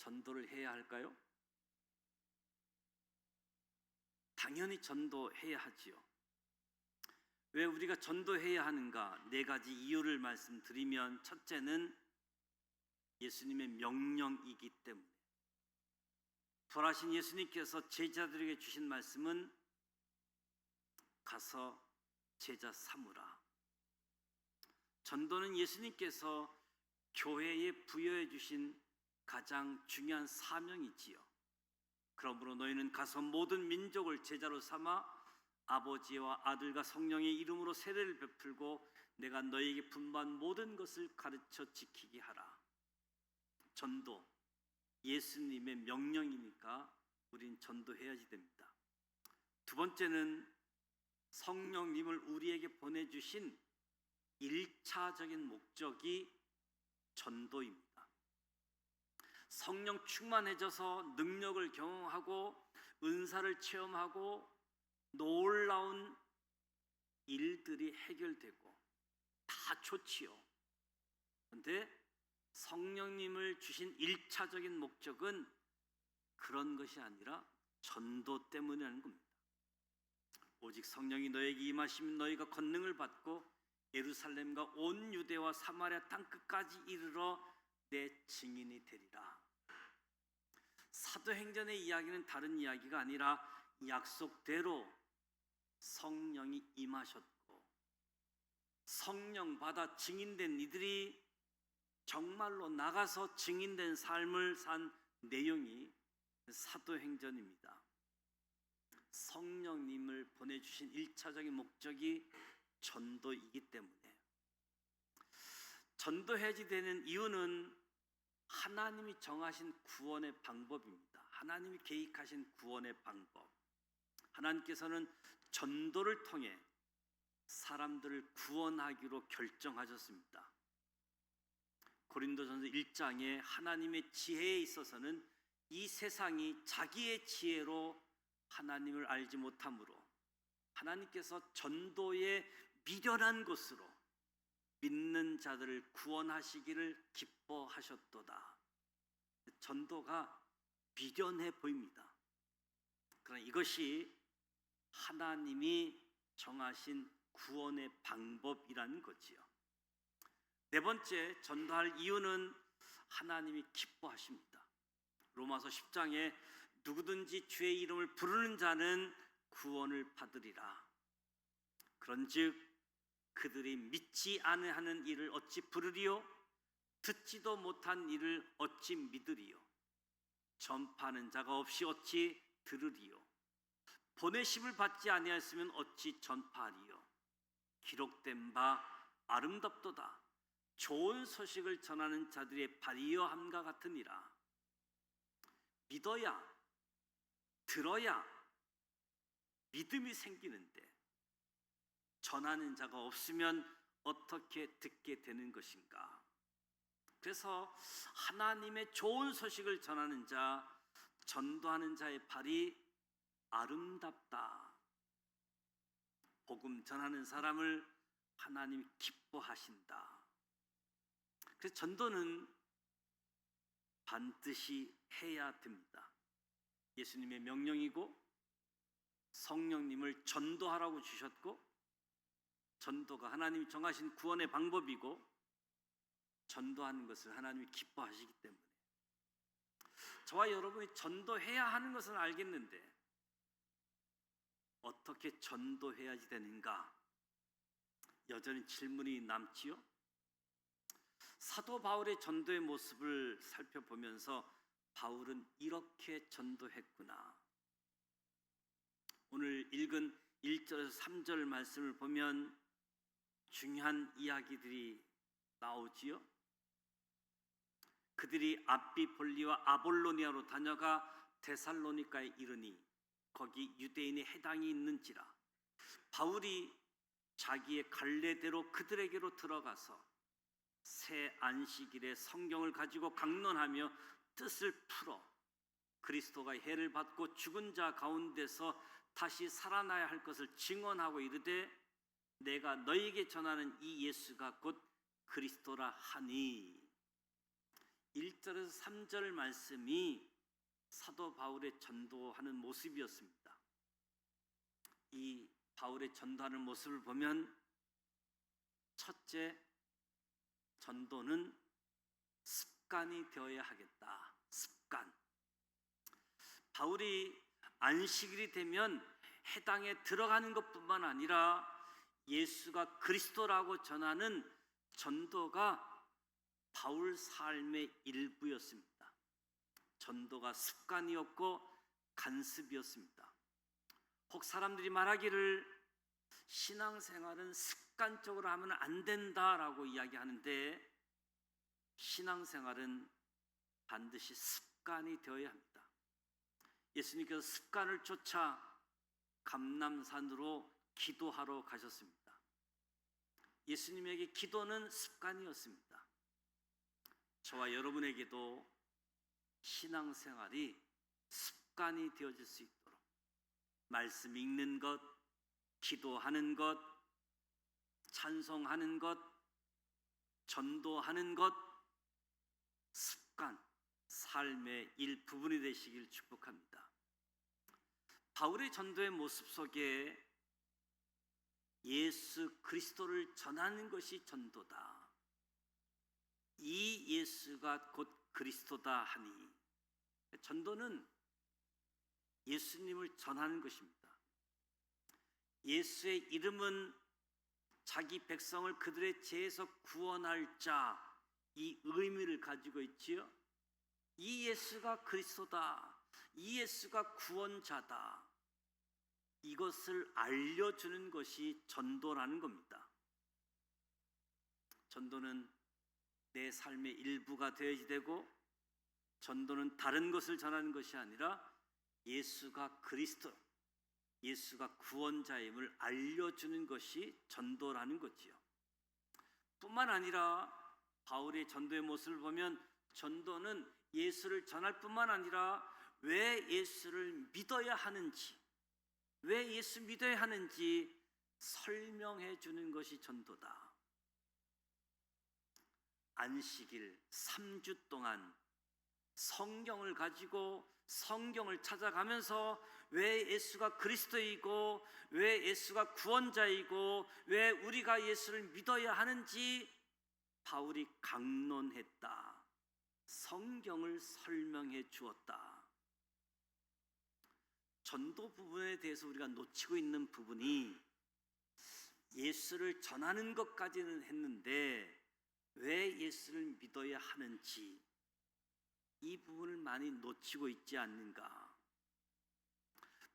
전도를 해야 할까요? 당연히 전도해야 하지요. 왜 우리가 전도해야 하는가? 4가지 이유를 말씀드리면, 첫째는 예수님의 명령이기 때문에. 부활하신 예수님께서 제자들에게 주신 말씀은 가서 제자 삼으라. 전도는 예수님께서 교회에 부여해 주신 가장 중요한 사명이지요. 그러므로 너희는 가서 모든 민족을 제자로 삼아 아버지와 아들과 성령의 이름으로 세례를 베풀고 내가 너희에게 분부한 모든 것을 가르쳐 지키게 하라. 전도, 예수님의 명령이니까 우린 전도해야지 됩니다. 두 번째는 성령님을 우리에게 보내주신 1차적인 목적이 전도입니다. 성령 충만해져서 능력을 경험하고 은사를 체험하고 놀라운 일들이 해결되고 다 좋지요. 그런데 성령님을 주신 1차적인 목적은 그런 것이 아니라 전도 때문이라는 겁니다. 오직 성령이 너에게 임하시면 너희가 권능을 받고 예루살렘과 온 유대와 사마리아 땅끝까지 이르러 내 증인이 되리라. 사도행전의 이야기는 다른 이야기가 아니라 약속대로 성령이 임하셨고 성령 받아 증인된 이들이 정말로 나가서 증인된 삶을 산 내용이 사도행전입니다. 성령님을 보내주신 1차적인 목적이 전도이기 때문에 전도해야지 되는 이유는 하나님이 정하신 구원의 방법입니다. 하나님이 계획하신 구원의 방법. 하나님께서는 전도를 통해 사람들을 구원하기로 결정하셨습니다. 고린도전서 1장에 하나님의 지혜에 있어서는 이 세상이 자기의 지혜로 하나님을 알지 못하므로 하나님께서 전도의 미련한 것으로 믿는 자들을 구원하시기를 기뻐하셨도다. 전도가 미련해 보입니다. 그러나 이것이 하나님이 정하신 구원의 방법이라는 거지요. 네 번째, 전도할 이유는 하나님이 기뻐하십니다. 로마서 10장에 누구든지 주의 이름을 부르는 자는 구원을 받으리라. 그런즉 그들이 믿지 아니하는 일을 어찌 부르리요? 듣지도 못한 일을 어찌 믿으리요? 전파하는 자가 없이 어찌 들으리요? 보내심을 받지 아니하였으면 어찌 전파하리요? 기록된 바 아름답도다. 좋은 소식을 전하는 자들의 발이여 함과 같으니라. 믿어야, 들어야 믿음이 생기는데 전하는 자가 없으면 어떻게 듣게 되는 것인가? 그래서 하나님의 좋은 소식을 전하는 자, 전도하는 자의 발이 아름답다. 복음 전하는 사람을 하나님이 기뻐하신다. 그래서 전도는 반드시 해야 됩니다. 예수님의 명령이고 성령님을 전도하라고 주셨고 전도가 하나님이 정하신 구원의 방법이고 전도하는 것을 하나님이 기뻐하시기 때문에 저와 여러분이 전도해야 하는 것은 알겠는데 어떻게 전도해야지 되는가? 여전히 질문이 남지요? 사도 바울의 전도의 모습을 살펴보면서 바울은 이렇게 전도했구나. 오늘 읽은 1절에서 3절 말씀을 보면 중요한 이야기들이 나오지요. 그들이 암피폴리와 아볼로니아로 다녀가 데살로니가에 이르니 거기 유대인의 해당이 있는지라. 바울이 자기의 갈래대로 그들에게로 들어가서 새 안식일에 성경을 가지고 강론하며 뜻을 풀어 그리스도가 해를 받고 죽은 자 가운데서 다시 살아나야 할 것을 증언하고 이르되 내가 너희에게 전하는 이 예수가 곧 그리스도라 하니. 1절에서 3절 말씀이 사도 바울의 전도하는 모습이었습니다. 이 바울의 전도하는 모습을 보면 첫째, 전도는 습관이 되어야 하겠다. 습관. 바울이 안식일이 되면 해당에 들어가는 것뿐만 아니라 예수가 그리스도라고 전하는 전도가 바울 삶의 일부였습니다. 전도가 습관이었고 간습이었습니다. 혹 사람들이 말하기를 신앙생활은 습관적으로 하면 안 된다라고 이야기하는데 신앙생활은 반드시 습관이 되어야 합니다. 예수님께서 습관을 쫓아 감람산으로 기도하러 가셨습니다. 예수님에게 기도는 습관이었습니다. 저와 여러분에게도 신앙생활이 습관이 되어질 수 있도록 말씀 읽는 것, 기도하는 것, 찬송하는 것, 전도하는 것, 습관, 삶의 일부분이 되시길 축복합니다. 바울의 전도의 모습 속에 예수 그리스도를 전하는 것이 전도다. 이 예수가 곧 그리스도다 하니, 전도는 예수님을 전하는 것입니다. 예수의 이름은 자기 백성을 그들의 죄에서 구원할 자, 이 의미를 가지고 있지요. 이 예수가 그리스도다. 이 예수가 구원자다. 이것을 알려주는 것이 전도라는 겁니다. 전도는 내 삶의 일부가 되어야 되고, 전도는 다른 것을 전하는 것이 아니라 예수가 그리스도, 예수가 구원자임을 알려주는 것이 전도라는 거지요. 뿐만 아니라 바울의 전도의 모습을 보면 전도는 예수를 전할 뿐만 아니라 왜 예수를 믿어야 하는지, 왜 예수 믿어야 하는지 설명해 주는 것이 전도다. 안식일 3주 동안 성경을 가지고 성경을 찾아가면서 왜 예수가 그리스도이고 왜 예수가 구원자이고 왜 우리가 예수를 믿어야 하는지 바울이 강론했다. 성경을 설명해 주었다. 전도 부분에 대해서 우리가 놓치고 있는 부분이 예수를 전하는 것까지는 했는데 왜 예수를 믿어야 하는지 이 부분을 많이 놓치고 있지 않는가.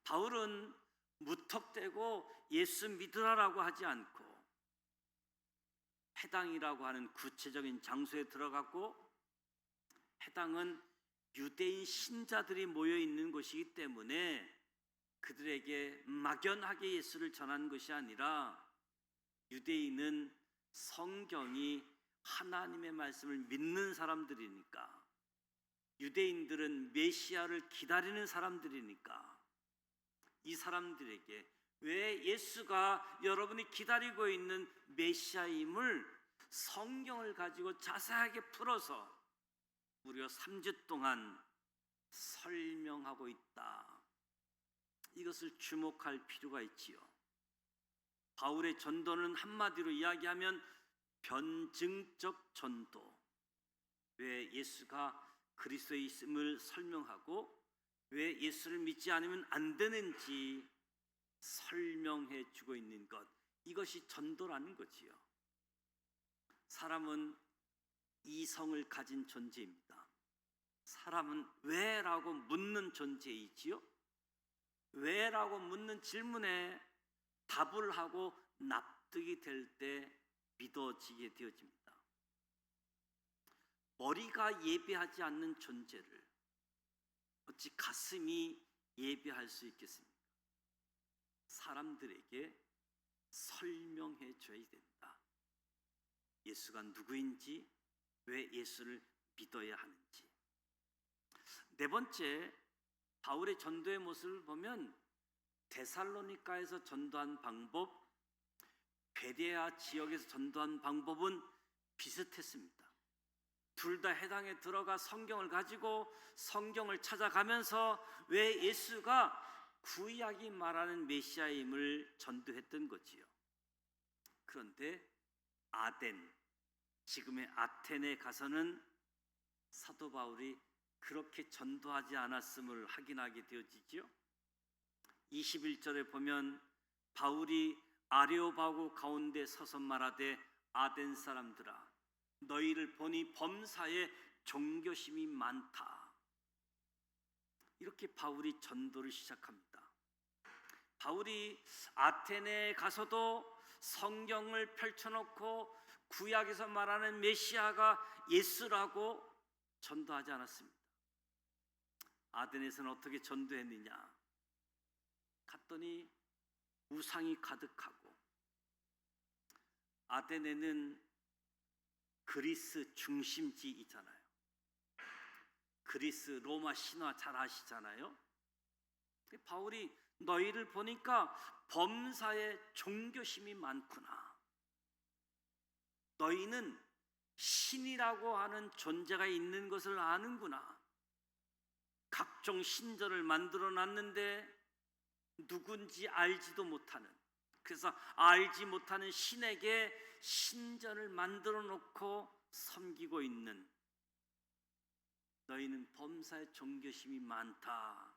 바울은 무턱대고 예수 믿으라라고 하지 않고 해당이라고 하는 구체적인 장소에 들어갔고, 해당은 유대인 신자들이 모여 있는 곳이기 때문에 그들에게 막연하게 예수를 전하는 것이 아니라 유대인은 성경이 하나님의 말씀을 믿는 사람들이니까, 유대인들은 메시아를 기다리는 사람들이니까 이 사람들에게 왜 예수가 여러분이 기다리고 있는 메시아임을 성경을 가지고 자세하게 풀어서 무려 3주 동안 설명하고 있다. 이것을 주목할 필요가 있지요. 바울의 전도는 한마디로 이야기하면 변증적 전도. 왜 예수가 그리스도의 있음을 설명하고 왜 예수를 믿지 않으면 안 되는지 설명해 주고 있는 것, 이것이 전도라는 거지요. 사람은 이성을 가진 존재입니다. 사람은 왜라고 묻는 존재이지요. 왜라고 묻는 질문에 답을 하고 납득이 될 때 믿어지게 되어집니다. 머리가 예배하지 않는 존재를 어찌 가슴이 예배할 수 있겠습니까? 사람들에게 설명해 줘야 된다. 예수가 누구인지, 왜 예수를 믿어야 하는지. 네 번째, 바울의 전도의 모습을 보면 데살로니가에서 전도한 방법, 베레아 지역에서 전도한 방법은 비슷했습니다. 둘 다 해당에 들어가 성경을 가지고 성경을 찾아가면서 왜 예수가 구약이 말하는 메시아임을 전도했던 거지요. 그런데 아덴, 지금의 아텐에 가서는 사도 바울이 그렇게 전도하지 않았음을 확인하게 되어지죠. 21절에 보면 바울이 아레오바고 가운데 서서 말하되 아덴 사람들아, 너희를 보니 범사에 종교심이 많다. 이렇게 바울이 전도를 시작합니다. 바울이 아테네에 가서도 성경을 펼쳐놓고 구약에서 말하는 메시아가 예수라고 전도하지 않았습니다. 아덴에서는 어떻게 전도했느냐? 갔더니 우상이 가득하고, 아덴에는 그리스 중심지 있잖아요. 그리스 로마 신화 잘 아시잖아요. 바울이 너희를 보니까 범사에 종교심이 많구나. 너희는 신이라고 하는 존재가 있는 것을 아는구나. 각종 신전을 만들어 놨는데 누군지 알지도 못하는, 그래서 알지 못하는 신에게 신전을 만들어 놓고 섬기고 있는, 너희는 범사에 종교심이 많다.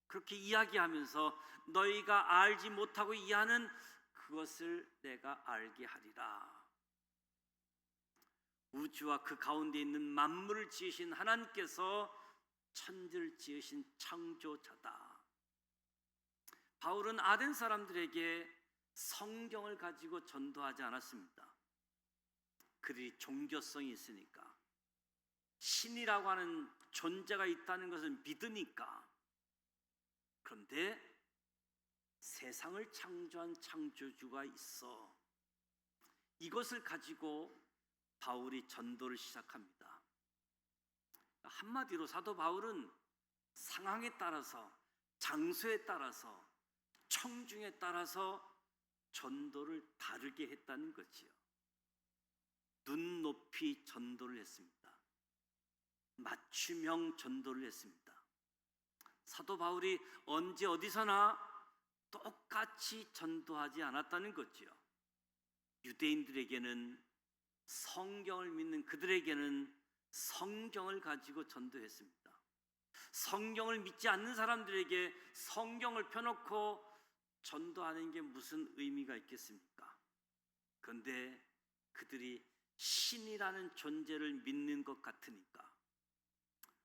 그렇게 이야기하면서 너희가 알지 못하고 이해하는 그것을 내가 알게 하리라. 우주와 그 가운데 있는 만물을 지으신 하나님께서 천지를 지으신 창조자다. 바울은 아덴 사람들에게 성경을 가지고 전도하지 않았습니다. 그들이 종교성이 있으니까, 신이라고 하는 존재가 있다는 것을 믿으니까. 그런데 세상을 창조한 창조주가 있어. 이것을 가지고 바울이 전도를 시작합니다. 한마디로 사도 바울은 상황에 따라서, 장소에 따라서, 청중에 따라서 전도를 다르게 했다는 거지요. 눈높이 전도를 했습니다. 맞춤형 전도를 했습니다. 사도 바울이 언제 어디서나 똑같이 전도하지 않았다는 거지요. 유대인들에게는, 성경을 믿는 그들에게는 성경을 가지고 전도했습니다. 성경을 믿지 않는 사람들에게 성경을 펴놓고 전도하는 게 무슨 의미가 있겠습니까? 그런데 그들이 신이라는 존재를 믿는 것 같으니까,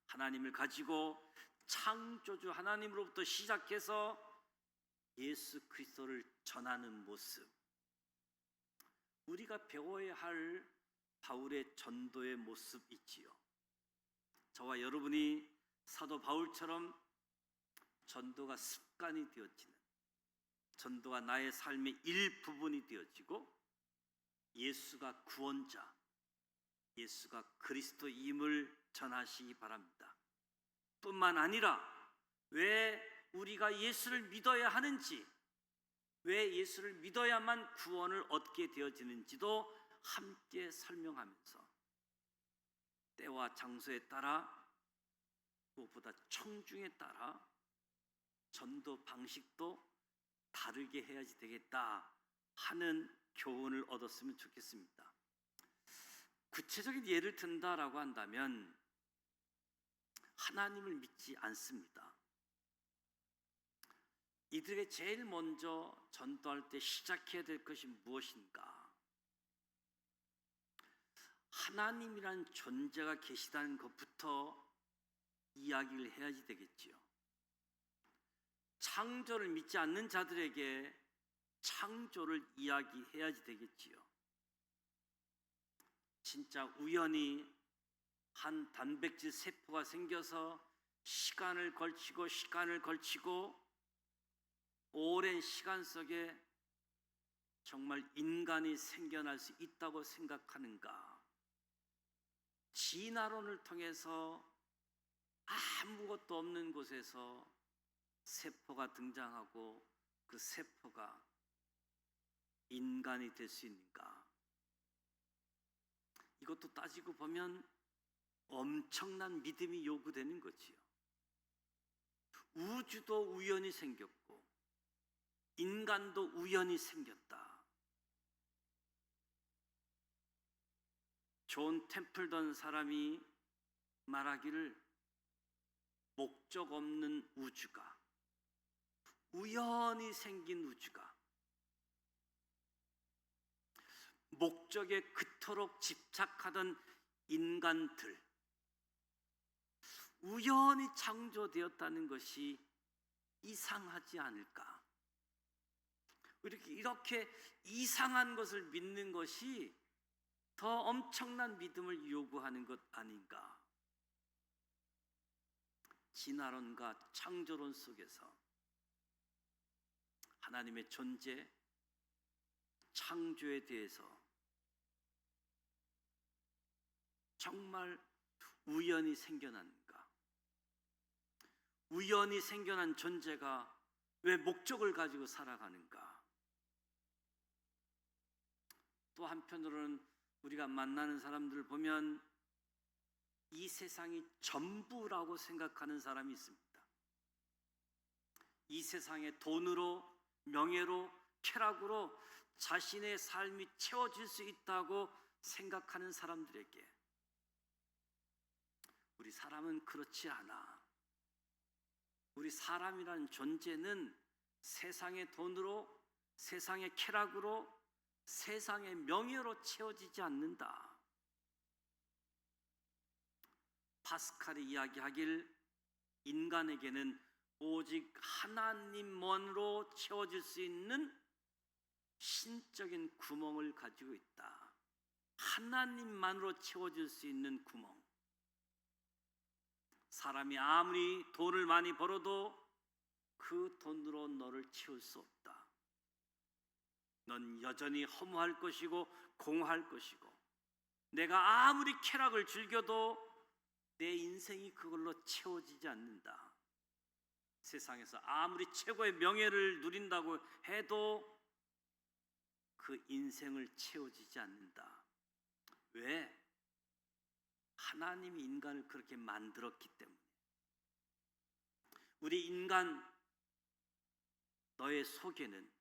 하나님을 가지고 창조주 하나님으로부터 시작해서 예수 그리스도를 전하는 모습, 우리가 배워야 할 바울의 전도의 모습 있지요. 저와 여러분이 사도 바울처럼 전도가 습관이 되어지는, 전도가 나의 삶의 일부분이 되어지고, 예수가 구원자, 예수가 그리스도임을 전하시기 바랍니다. 뿐만 아니라 왜 우리가 예수를 믿어야 하는지, 왜 예수를 믿어야만 구원을 얻게 되어지는지도 함께 설명하면서 때와 장소에 따라, 무엇보다 청중에 따라 전도 방식도 다르게 해야지 되겠다 하는 교훈을 얻었으면 좋겠습니다. 구체적인 예를 든다라고 한다면, 하나님을 믿지 않습니다. 이들에게 제일 먼저 전도할 때 시작해야 될 것이 무엇인가? 하나님이란 존재가 계시다는 것부터 이야기를 해야지 되겠지요. 창조를 믿지 않는 자들에게 창조를 이야기해야지 되겠지요. 진짜 우연히 한 단백질 세포가 생겨서 시간을 걸치고 오랜 시간 속에 정말 인간이 생겨날 수 있다고 생각하는가? 진화론을 통해서 아무것도 없는 곳에서 세포가 등장하고 그 세포가 인간이 될 수 있는가? 이것도 따지고 보면 엄청난 믿음이 요구되는 거지요. 우주도 우연히 생겼고 인간도 우연히 생겼다. 존 템플던 사람이 말하기를 목적 없는 우주가, 우연히 생긴 우주가 목적에 그토록 집착하던 인간들, 우연히 창조되었다는 것이 이상하지 않을까? 이렇게 이상한 것을 믿는 것이 더 엄청난 믿음을 요구하는 것 아닌가? 진화론과 창조론 속에서 하나님의 존재, 창조에 대해서 정말 우연히 생겨났는가? 우연히 생겨난 존재가 왜 목적을 가지고 살아가는가? 또 한편으로는 우리가 만나는 사람들을 보면 이 세상이 전부라고 생각하는 사람이 있습니다. 이 세상의 돈으로, 명예로, 쾌락으로 자신의 삶이 채워질 수 있다고 생각하는 사람들에게 우리 사람은 그렇지 않아. 우리 사람이라는 존재는 세상의 돈으로, 세상의 쾌락으로, 세상의 명예로 채워지지 않는다. 파스칼이 이야기하길 인간에게는 오직 하나님만으로 채워질 수 있는 신적인 구멍을 가지고 있다. 하나님만으로 채워질 수 있는 구멍. 사람이 아무리 돈을 많이 벌어도 그 돈으로 너를 채울 수 없다. 넌 여전히 허무할 것이고 공허할 것이고, 내가 아무리 쾌락을 즐겨도 내 인생이 그걸로 채워지지 않는다. 세상에서 아무리 최고의 명예를 누린다고 해도 그 인생을 채워지지 않는다. 왜? 하나님이 인간을 그렇게 만들었기 때문에. 우리 인간, 너의 속에는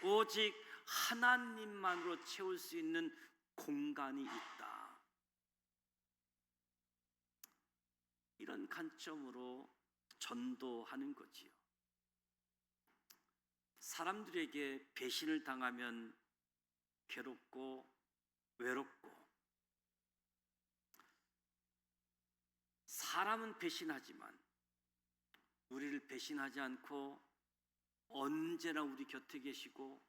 오직 하나님만으로 채울 수 있는 공간이 있다. 이런 관점으로 전도하는 거지요. 사람들에게 배신을 당하면 괴롭고 외롭고, 사람은 배신하지만 우리를 배신하지 않고 언제나 우리 곁에 계시고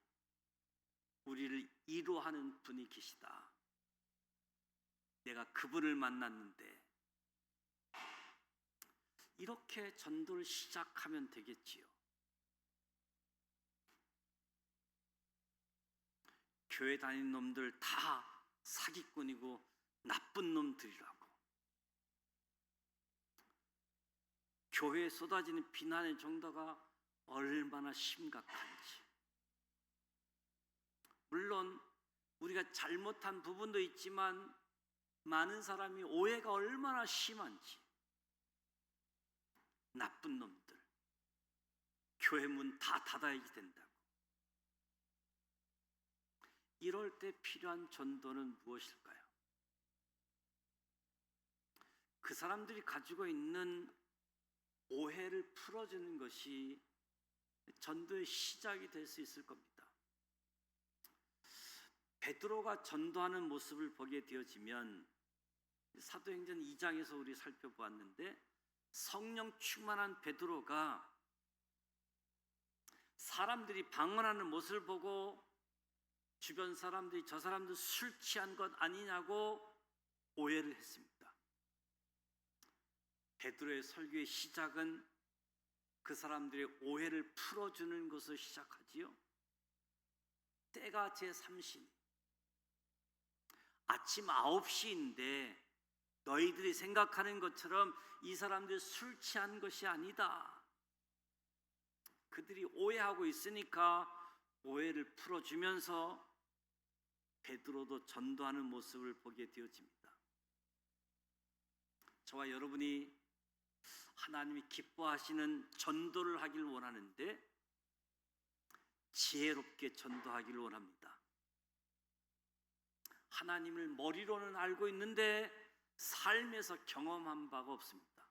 우리를 위로하는 분이 계시다. 내가 그분을 만났는데, 이렇게 전도를 시작하면 되겠지요. 교회 다니는 놈들 다 사기꾼이고 나쁜 놈들이라고, 교회에 쏟아지는 비난의 정도가 얼마나 심각한지. 물론 우리가 잘못한 부분도 있지만 많은 사람이 오해가 얼마나 심한지. 나쁜 놈들, 교회 문 다 닫아야지 된다고. 이럴 때 필요한 전도는 무엇일까요? 그 사람들이 가지고 있는 오해를 풀어주는 것이 전도의 시작이 될 수 있을 겁니다. 베드로가 전도하는 모습을 보게 되어지면 사도행전 2장에서 우리 살펴보았는데, 성령 충만한 베드로가 사람들이 방언하는 모습을 보고 주변 사람들이 저 사람들 술 취한 것 아니냐고 오해를 했습니다. 베드로의 설교의 시작은 그 사람들의 오해를 풀어주는 것을 시작하지요. 때가 제3신 아침 9시인데 너희들이 생각하는 것처럼 이 사람들이 술 취한 것이 아니다. 그들이 오해하고 있으니까 오해를 풀어주면서 베드로도 전도하는 모습을 보게 되어집니다. 저와 여러분이 하나님이 기뻐하시는 전도를 하길 원하는데 지혜롭게 전도하기를 원합니다. 하나님을 머리로는 알고 있는데 삶에서 경험한 바가 없습니다.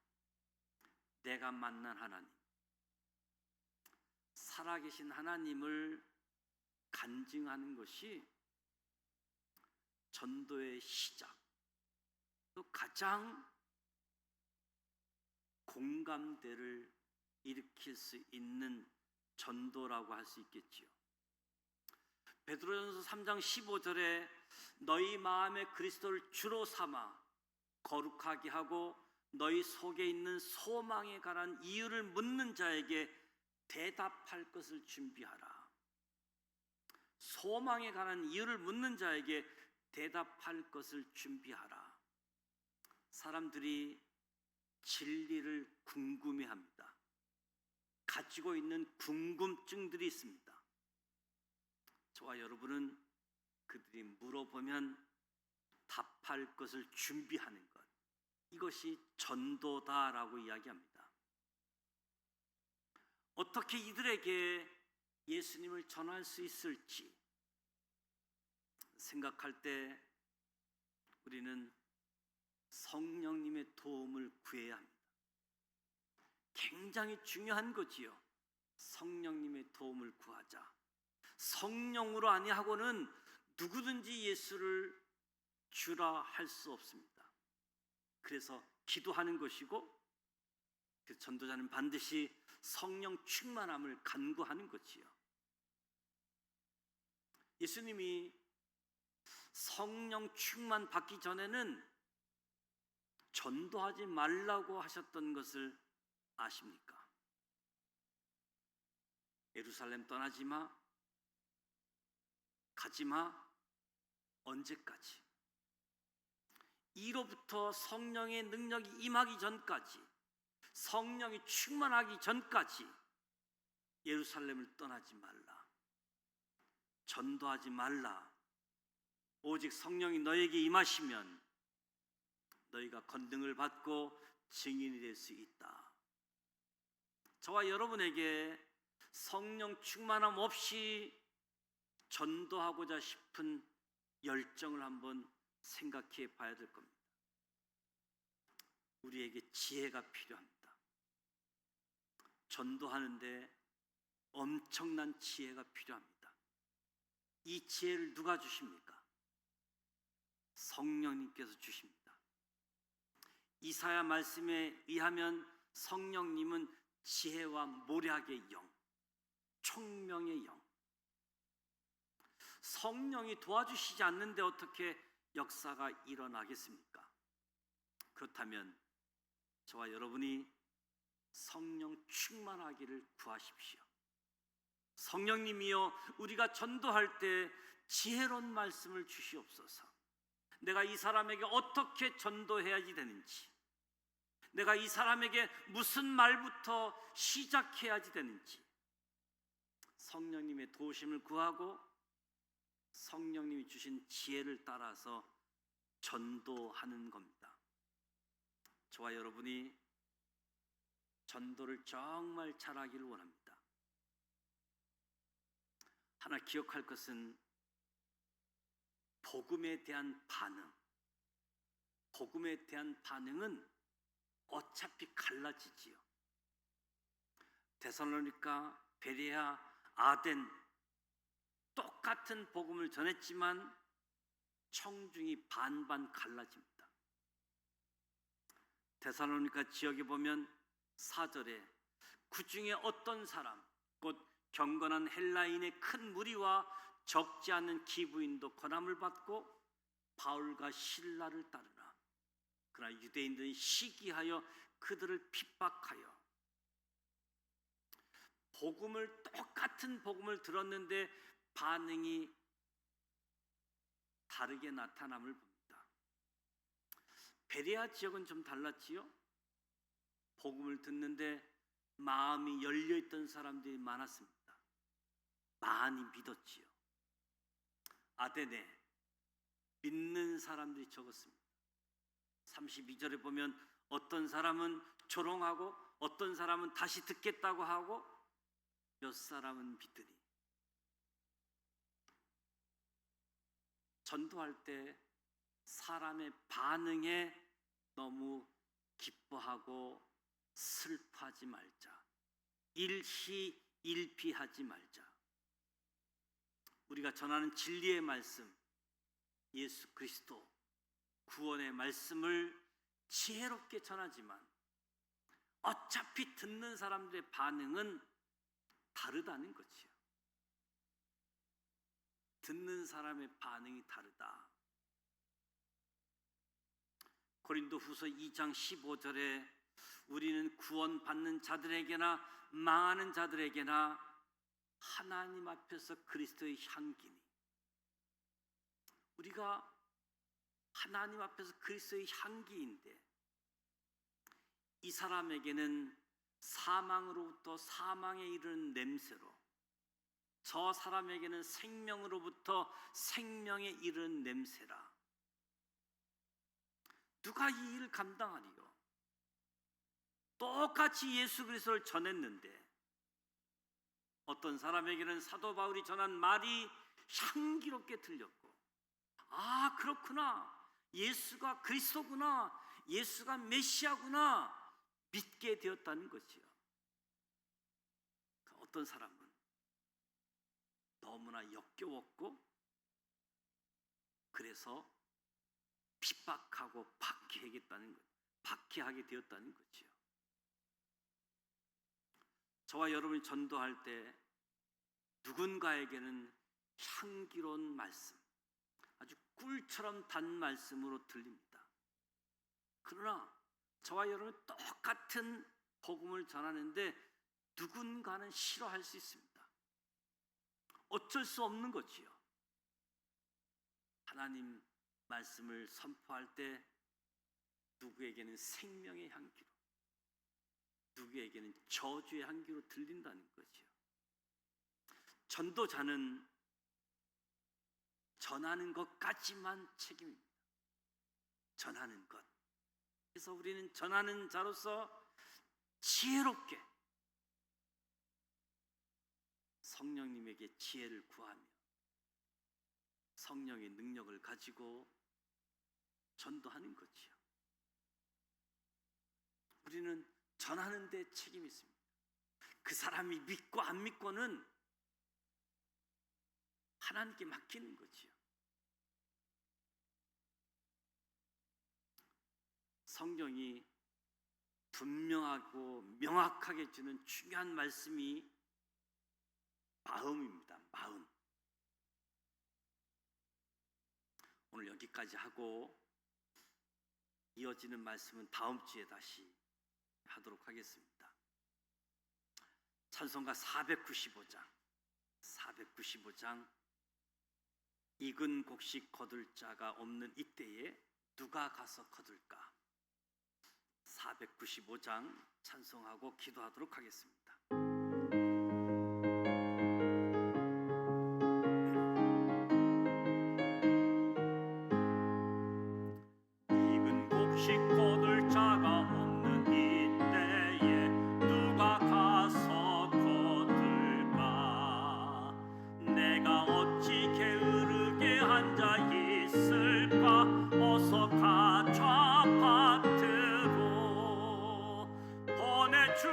내가 만난 하나님, 살아계신 하나님을 간증하는 것이 전도의 시작, 또 가장 공감대를 일으킬 수 있는 전도라고 할 수 있겠지요. 베드로전서 3장 15절에 너희 마음에 그리스도를 주로 삼아 거룩하게 하고 너희 속에 있는 소망에 관한 이유를 묻는 자에게 대답할 것을 준비하라. 소망에 관한 이유를 묻는 자에게 대답할 것을 준비하라. 사람들이 진리를 궁금해합니다. 가지고 있는 궁금증들이 있습니다. 저와 여러분은 그들이 물어보면 답할 것을 준비하는 것, 이것이 전도다라고 이야기합니다. 어떻게 이들에게 예수님을 전할 수 있을지 생각할 때 우리는 성령님의 도움을 구해야 합니다. 굉장히 중요한 거지요. 성령님의 도움을 구하자. 성령으로 아니하고는 누구든지 예수를 주라 할 수 없습니다. 그래서 기도하는 것이고 그 전도자는 반드시 성령 충만함을 간구하는 것이요. 예수님이 성령 충만 받기 전에는 전도하지 말라고 하셨던 것을 아십니까? 예루살렘 떠나지 마, 가지 마, 언제까지? 이로부터 성령의 능력이 임하기 전까지, 성령이 충만하기 전까지 예루살렘을 떠나지 말라, 전도하지 말라. 오직 성령이 너에게 임하시면 너희가 권능을 받고 증인이 될 수 있다. 저와 여러분에게 성령 충만함 없이 전도하고자 싶은 열정을 한번 생각해 봐야 될 겁니다. 우리에게 지혜가 필요합니다. 전도하는데 엄청난 지혜가 필요합니다. 이 지혜를 누가 주십니까? 성령님께서 주십니다. 이사야 말씀에 의하면 성령님은 지혜와 모략의 영, 총명의 영, 성령이 도와주시지 않는데 어떻게 역사가 일어나겠습니까? 그렇다면 저와 여러분이 성령 충만하기를 구하십시오. 성령님이여, 우리가 전도할 때 지혜로운 말씀을 주시옵소서. 내가 이 사람에게 어떻게 전도해야지 되는지, 내가 이 사람에게 무슨 말부터 시작해야지 되는지 성령님의 도우심을 구하고 성령님이 주신 지혜를 따라서 전도하는 겁니다. 저와 여러분이 전도를 정말 잘하기를 원합니다. 하나 기억할 것은 복음에 대한 반응, 복음에 대한 반응은 어차피 갈라지지요. 데살로니가, 베레아, 아덴 똑같은 복음을 전했지만 청중이 반반 갈라집니다. 데살로니가 지역에 보면 4절에 그 중에 어떤 사람, 곧 경건한 헬라인의 큰 무리와 적지 않은 기부인도 권함을 받고 바울과 실라를 따르라. 그러나 유대인들은 시기하여 그들을 핍박하여 똑같은 복음을 들었는데 반응이 다르게 나타남을 봅니다. 베레아 지역은 좀 달랐지요. 복음을 듣는데 마음이 열려있던 사람들이 많았습니다. 많이 믿었지요. 아데네 믿는 사람들이 적었습니다. 32절에 보면 어떤 사람은 조롱하고 어떤 사람은 다시 듣겠다고 하고 몇 사람은 믿으니. 전도할 때 사람의 반응에 너무 기뻐하고 슬퍼하지 말자. 일희일비하지 말자. 우리가 전하는 진리의 말씀, 예수 그리스도 구원의 말씀을 지혜롭게 전하지만 어차피 듣는 사람들의 반응은 다르다는 거지요. 듣는 사람의 반응이 다르다. 고린도후서 2장 15절에 우리는 구원받는 자들에게나 망하는 자들에게나 하나님 앞에서 그리스도의 향기니. 우리가 하나님 앞에서 그리스도의 향기인데 이 사람에게는 사망으로부터 사망에 이르는 냄새로, 저 사람에게는 생명으로부터 생명에 이르는 냄새라. 누가 이 일을 감당하리요? 똑같이 예수 그리스도를 전했는데 어떤 사람에게는 사도 바울이 전한 말이 향기롭게 들렸고, 아 그렇구나, 예수가 그리스도구나, 예수가 메시아구나 믿게 되었다는 것이요. 어떤 사람은 너무나 역겨웠고 그래서 핍박하고 박해하게 되었다는 거지요. 저와 여러분이 전도할 때 누군가에게는 향기로운 말씀, 아주 꿀처럼 단 말씀으로 들립니다. 그러나 저와 여러분은 똑같은 복음을 전하는데 누군가는 싫어할 수 있습니다. 어쩔 수 없는 거지요. 하나님 말씀을 선포할 때 누구에게는 생명의 향기로, 누구에게는 저주의 향기로 들린다는 거지요. 전도자는 전하는 것까지만 책임입니다. 전하는 것. 그래서 우리는 전하는 자로서 지혜롭게 성령님에게 지혜를 구하며 성령의 능력을 가지고 전도하는 거지요. 우리는 전하는 데 책임이 있습니다. 그 사람이 믿고 안 믿고는 하나님께 맡기는 거지요. 성경이 분명하고 명확하게 주는 중요한 말씀이 마음입니다. 마음. 오늘 여기까지 하고 이어지는 말씀은 다음 주에 다시 하도록 하겠습니다. 찬송가 495장 익은 곡식 거둘 자가 없는 이때에 누가 가서 거둘까? 495장 찬송하고 기도하도록 하겠습니다. 익은 곡식 거둘 자가 없는 이때에 누가 가서 거둘까? 내가 어찌 게으르게 앉아 있을까? 어서 가자 밭으로 보내주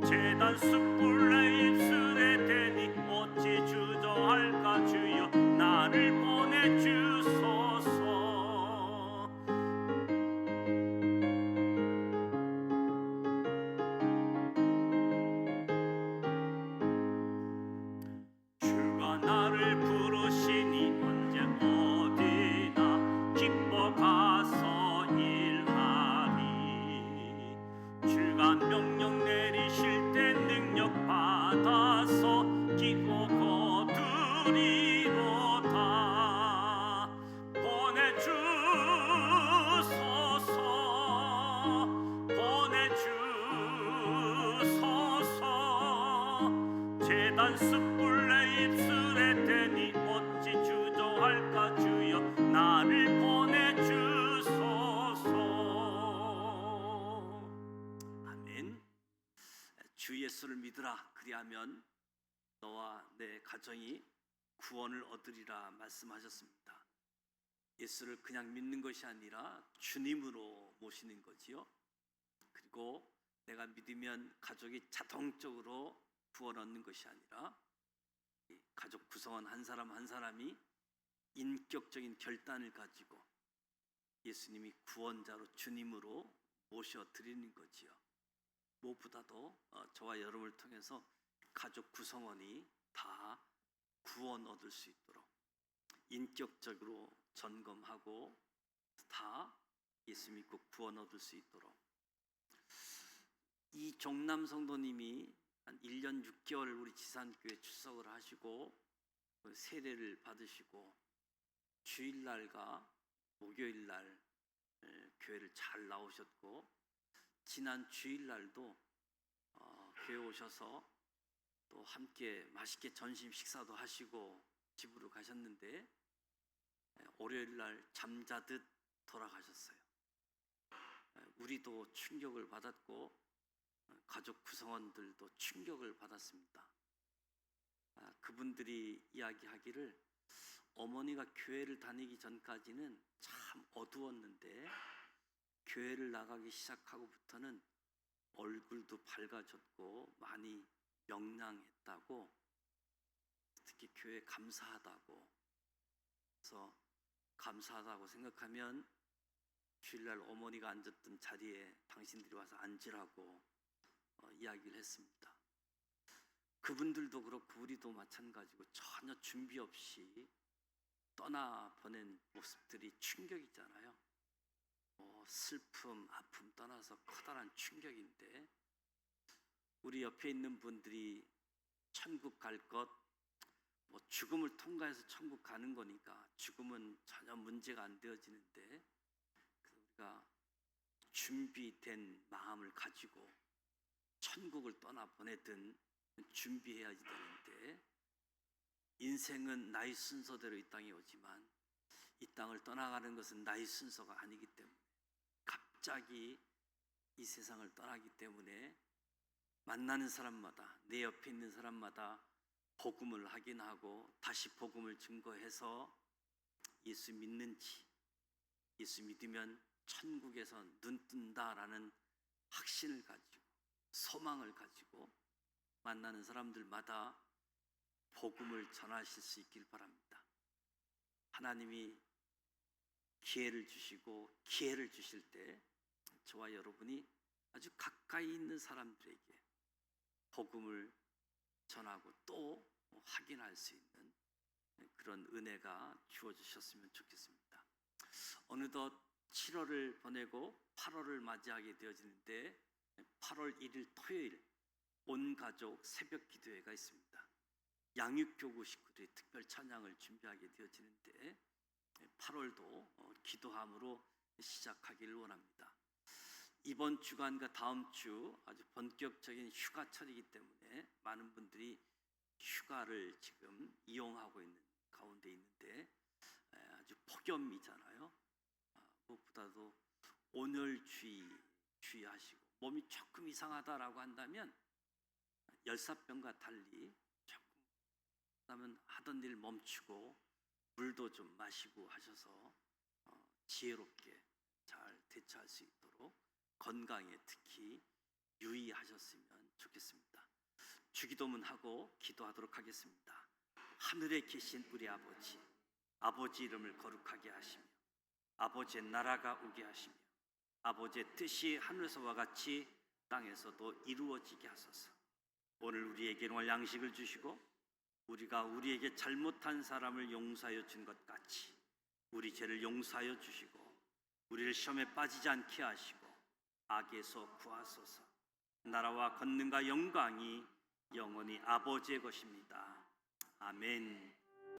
재단 숯불 내 입술에 대니 어찌 주저할까 주여 나를 보내주소서. 주가 나를 부르시니 언제 어디나 기뻐 가서 일하리. 주가 명령 내리실 때 능력 받아서 기고 거두리로다. 보내주소서 보내주소서. 재단 숯불 내 입술에 대니 어찌 주저할까 주여 나를 보내주소서. 아멘. 주 예수를 믿으라 그리하면 너와 내 가정이 구원을 얻으리라 말씀하셨습니다. 예수를 그냥 믿는 것이 아니라 주님으로 모시는 거지요. 그리고 내가 믿으면 가족이 자동적으로 구원 얻는 것이 아니라 가족 구성원 한 사람 한 사람이 인격적인 결단을 가지고 예수님이 구원자로 주님으로 모셔드리는 거지요. 무엇보다도 저와 여러분을 통해서 가족 구성원이 다 구원 얻을 수 있도록 인격적으로 점검하고 다 예수 믿고 구원 얻을 수 있도록 이 종남 성도님이 한 1년 6개월 우리 지산교회 출석을 하시고 세례를 받으시고 주일날과 목요일날 교회를 잘 나오셨고 지난 주일날도 교회 오셔서 또 함께 맛있게 점심 식사도 하시고 집으로 가셨는데 월요일날 잠자듯 돌아가셨어요. 우리도 충격을 받았고 가족 구성원들도 충격을 받았습니다. 그분들이 이야기하기를 어머니가 교회를 다니기 전까지는 참 어두웠는데 교회를 나가기 시작하고부터는 얼굴도 밝아졌고 많이 명랑했다고, 특히 교회 감사하다고, 그래서 감사하다고 생각하면 주일날 어머니가 앉았던 자리에 당신들이 와서 앉으라고 이야기를 했습니다. 그분들도 그렇고 우리도 마찬가지고 전혀 준비 없이 떠나보낸 모습들이 충격이잖아요. 슬픔, 아픔 떠나서 커다란 충격인데 우리 옆에 있는 분들이 천국 갈 것, 죽음을 통과해서 천국 가는 거니까 죽음은 전혀 문제가 안 되어지는데 우리가 준비된 마음을 가지고 천국을 떠나보내든 준비해야지 되는데 인생은 나의 순서대로 이 땅에 오지만 이 땅을 떠나가는 것은 나의 순서가 아니기 때문에 갑자기 이 세상을 떠나기 때문에 만나는 사람마다 내 옆에 있는 사람마다 복음을 확인하고 다시 복음을 증거해서 예수 믿는지, 예수 믿으면 천국에서 눈 뜬다라는 확신을 가지고 소망을 가지고 만나는 사람들마다 복음을 전하실 수 있길 바랍니다. 하나님이 기회를 주시고 기회를 주실 때 저와 여러분이 아주 가까이 있는 사람들에게 복음을 전하고 또 확인할 수 있는 그런 은혜가 주어주셨으면 좋겠습니다. 어느덧 7월을 보내고 8월을 맞이하게 되어지는데 8월 1일 토요일 온 가족 새벽 기도회가 있습니다. 양육교구 식구들이 특별 찬양을 준비하게 되어지는데 8월도 기도함으로 시작하기를 원합니다. 이번 주간과 다음 주 아주 본격적인 휴가철이기 때문에 많은 분들이 휴가를 지금 이용하고 있는 가운데 있는데 아주 폭염이잖아요. 무엇보다도 온열주의하시고 몸이 조금 이상하다라고 한다면 열사병과 달리 조금 그러면 하던 일 멈추고 물도 좀 마시고 하셔서 지혜롭게 잘 대처할 수 있도록 건강에 특히 유의하셨으면 좋겠습니다. 주기도문 하고 기도하도록 하겠습니다. 하늘에 계신 우리 아버지, 아버지 이름을 거룩하게 하시며 아버지의 나라가 오게 하시며 아버지의 뜻이 하늘에서와 같이 땅에서도 이루어지게 하소서. 오늘 우리에게 오늘 양식을 주시고 우리가 우리에게 잘못한 사람을 용서하여 준 것 같이 우리 죄를 용서하여 주시고 우리를 시험에 빠지지 않게 하시고 악에서 구하소서. 나라와 권능과 영광이 영원히 아버지의 것입니다. 아멘.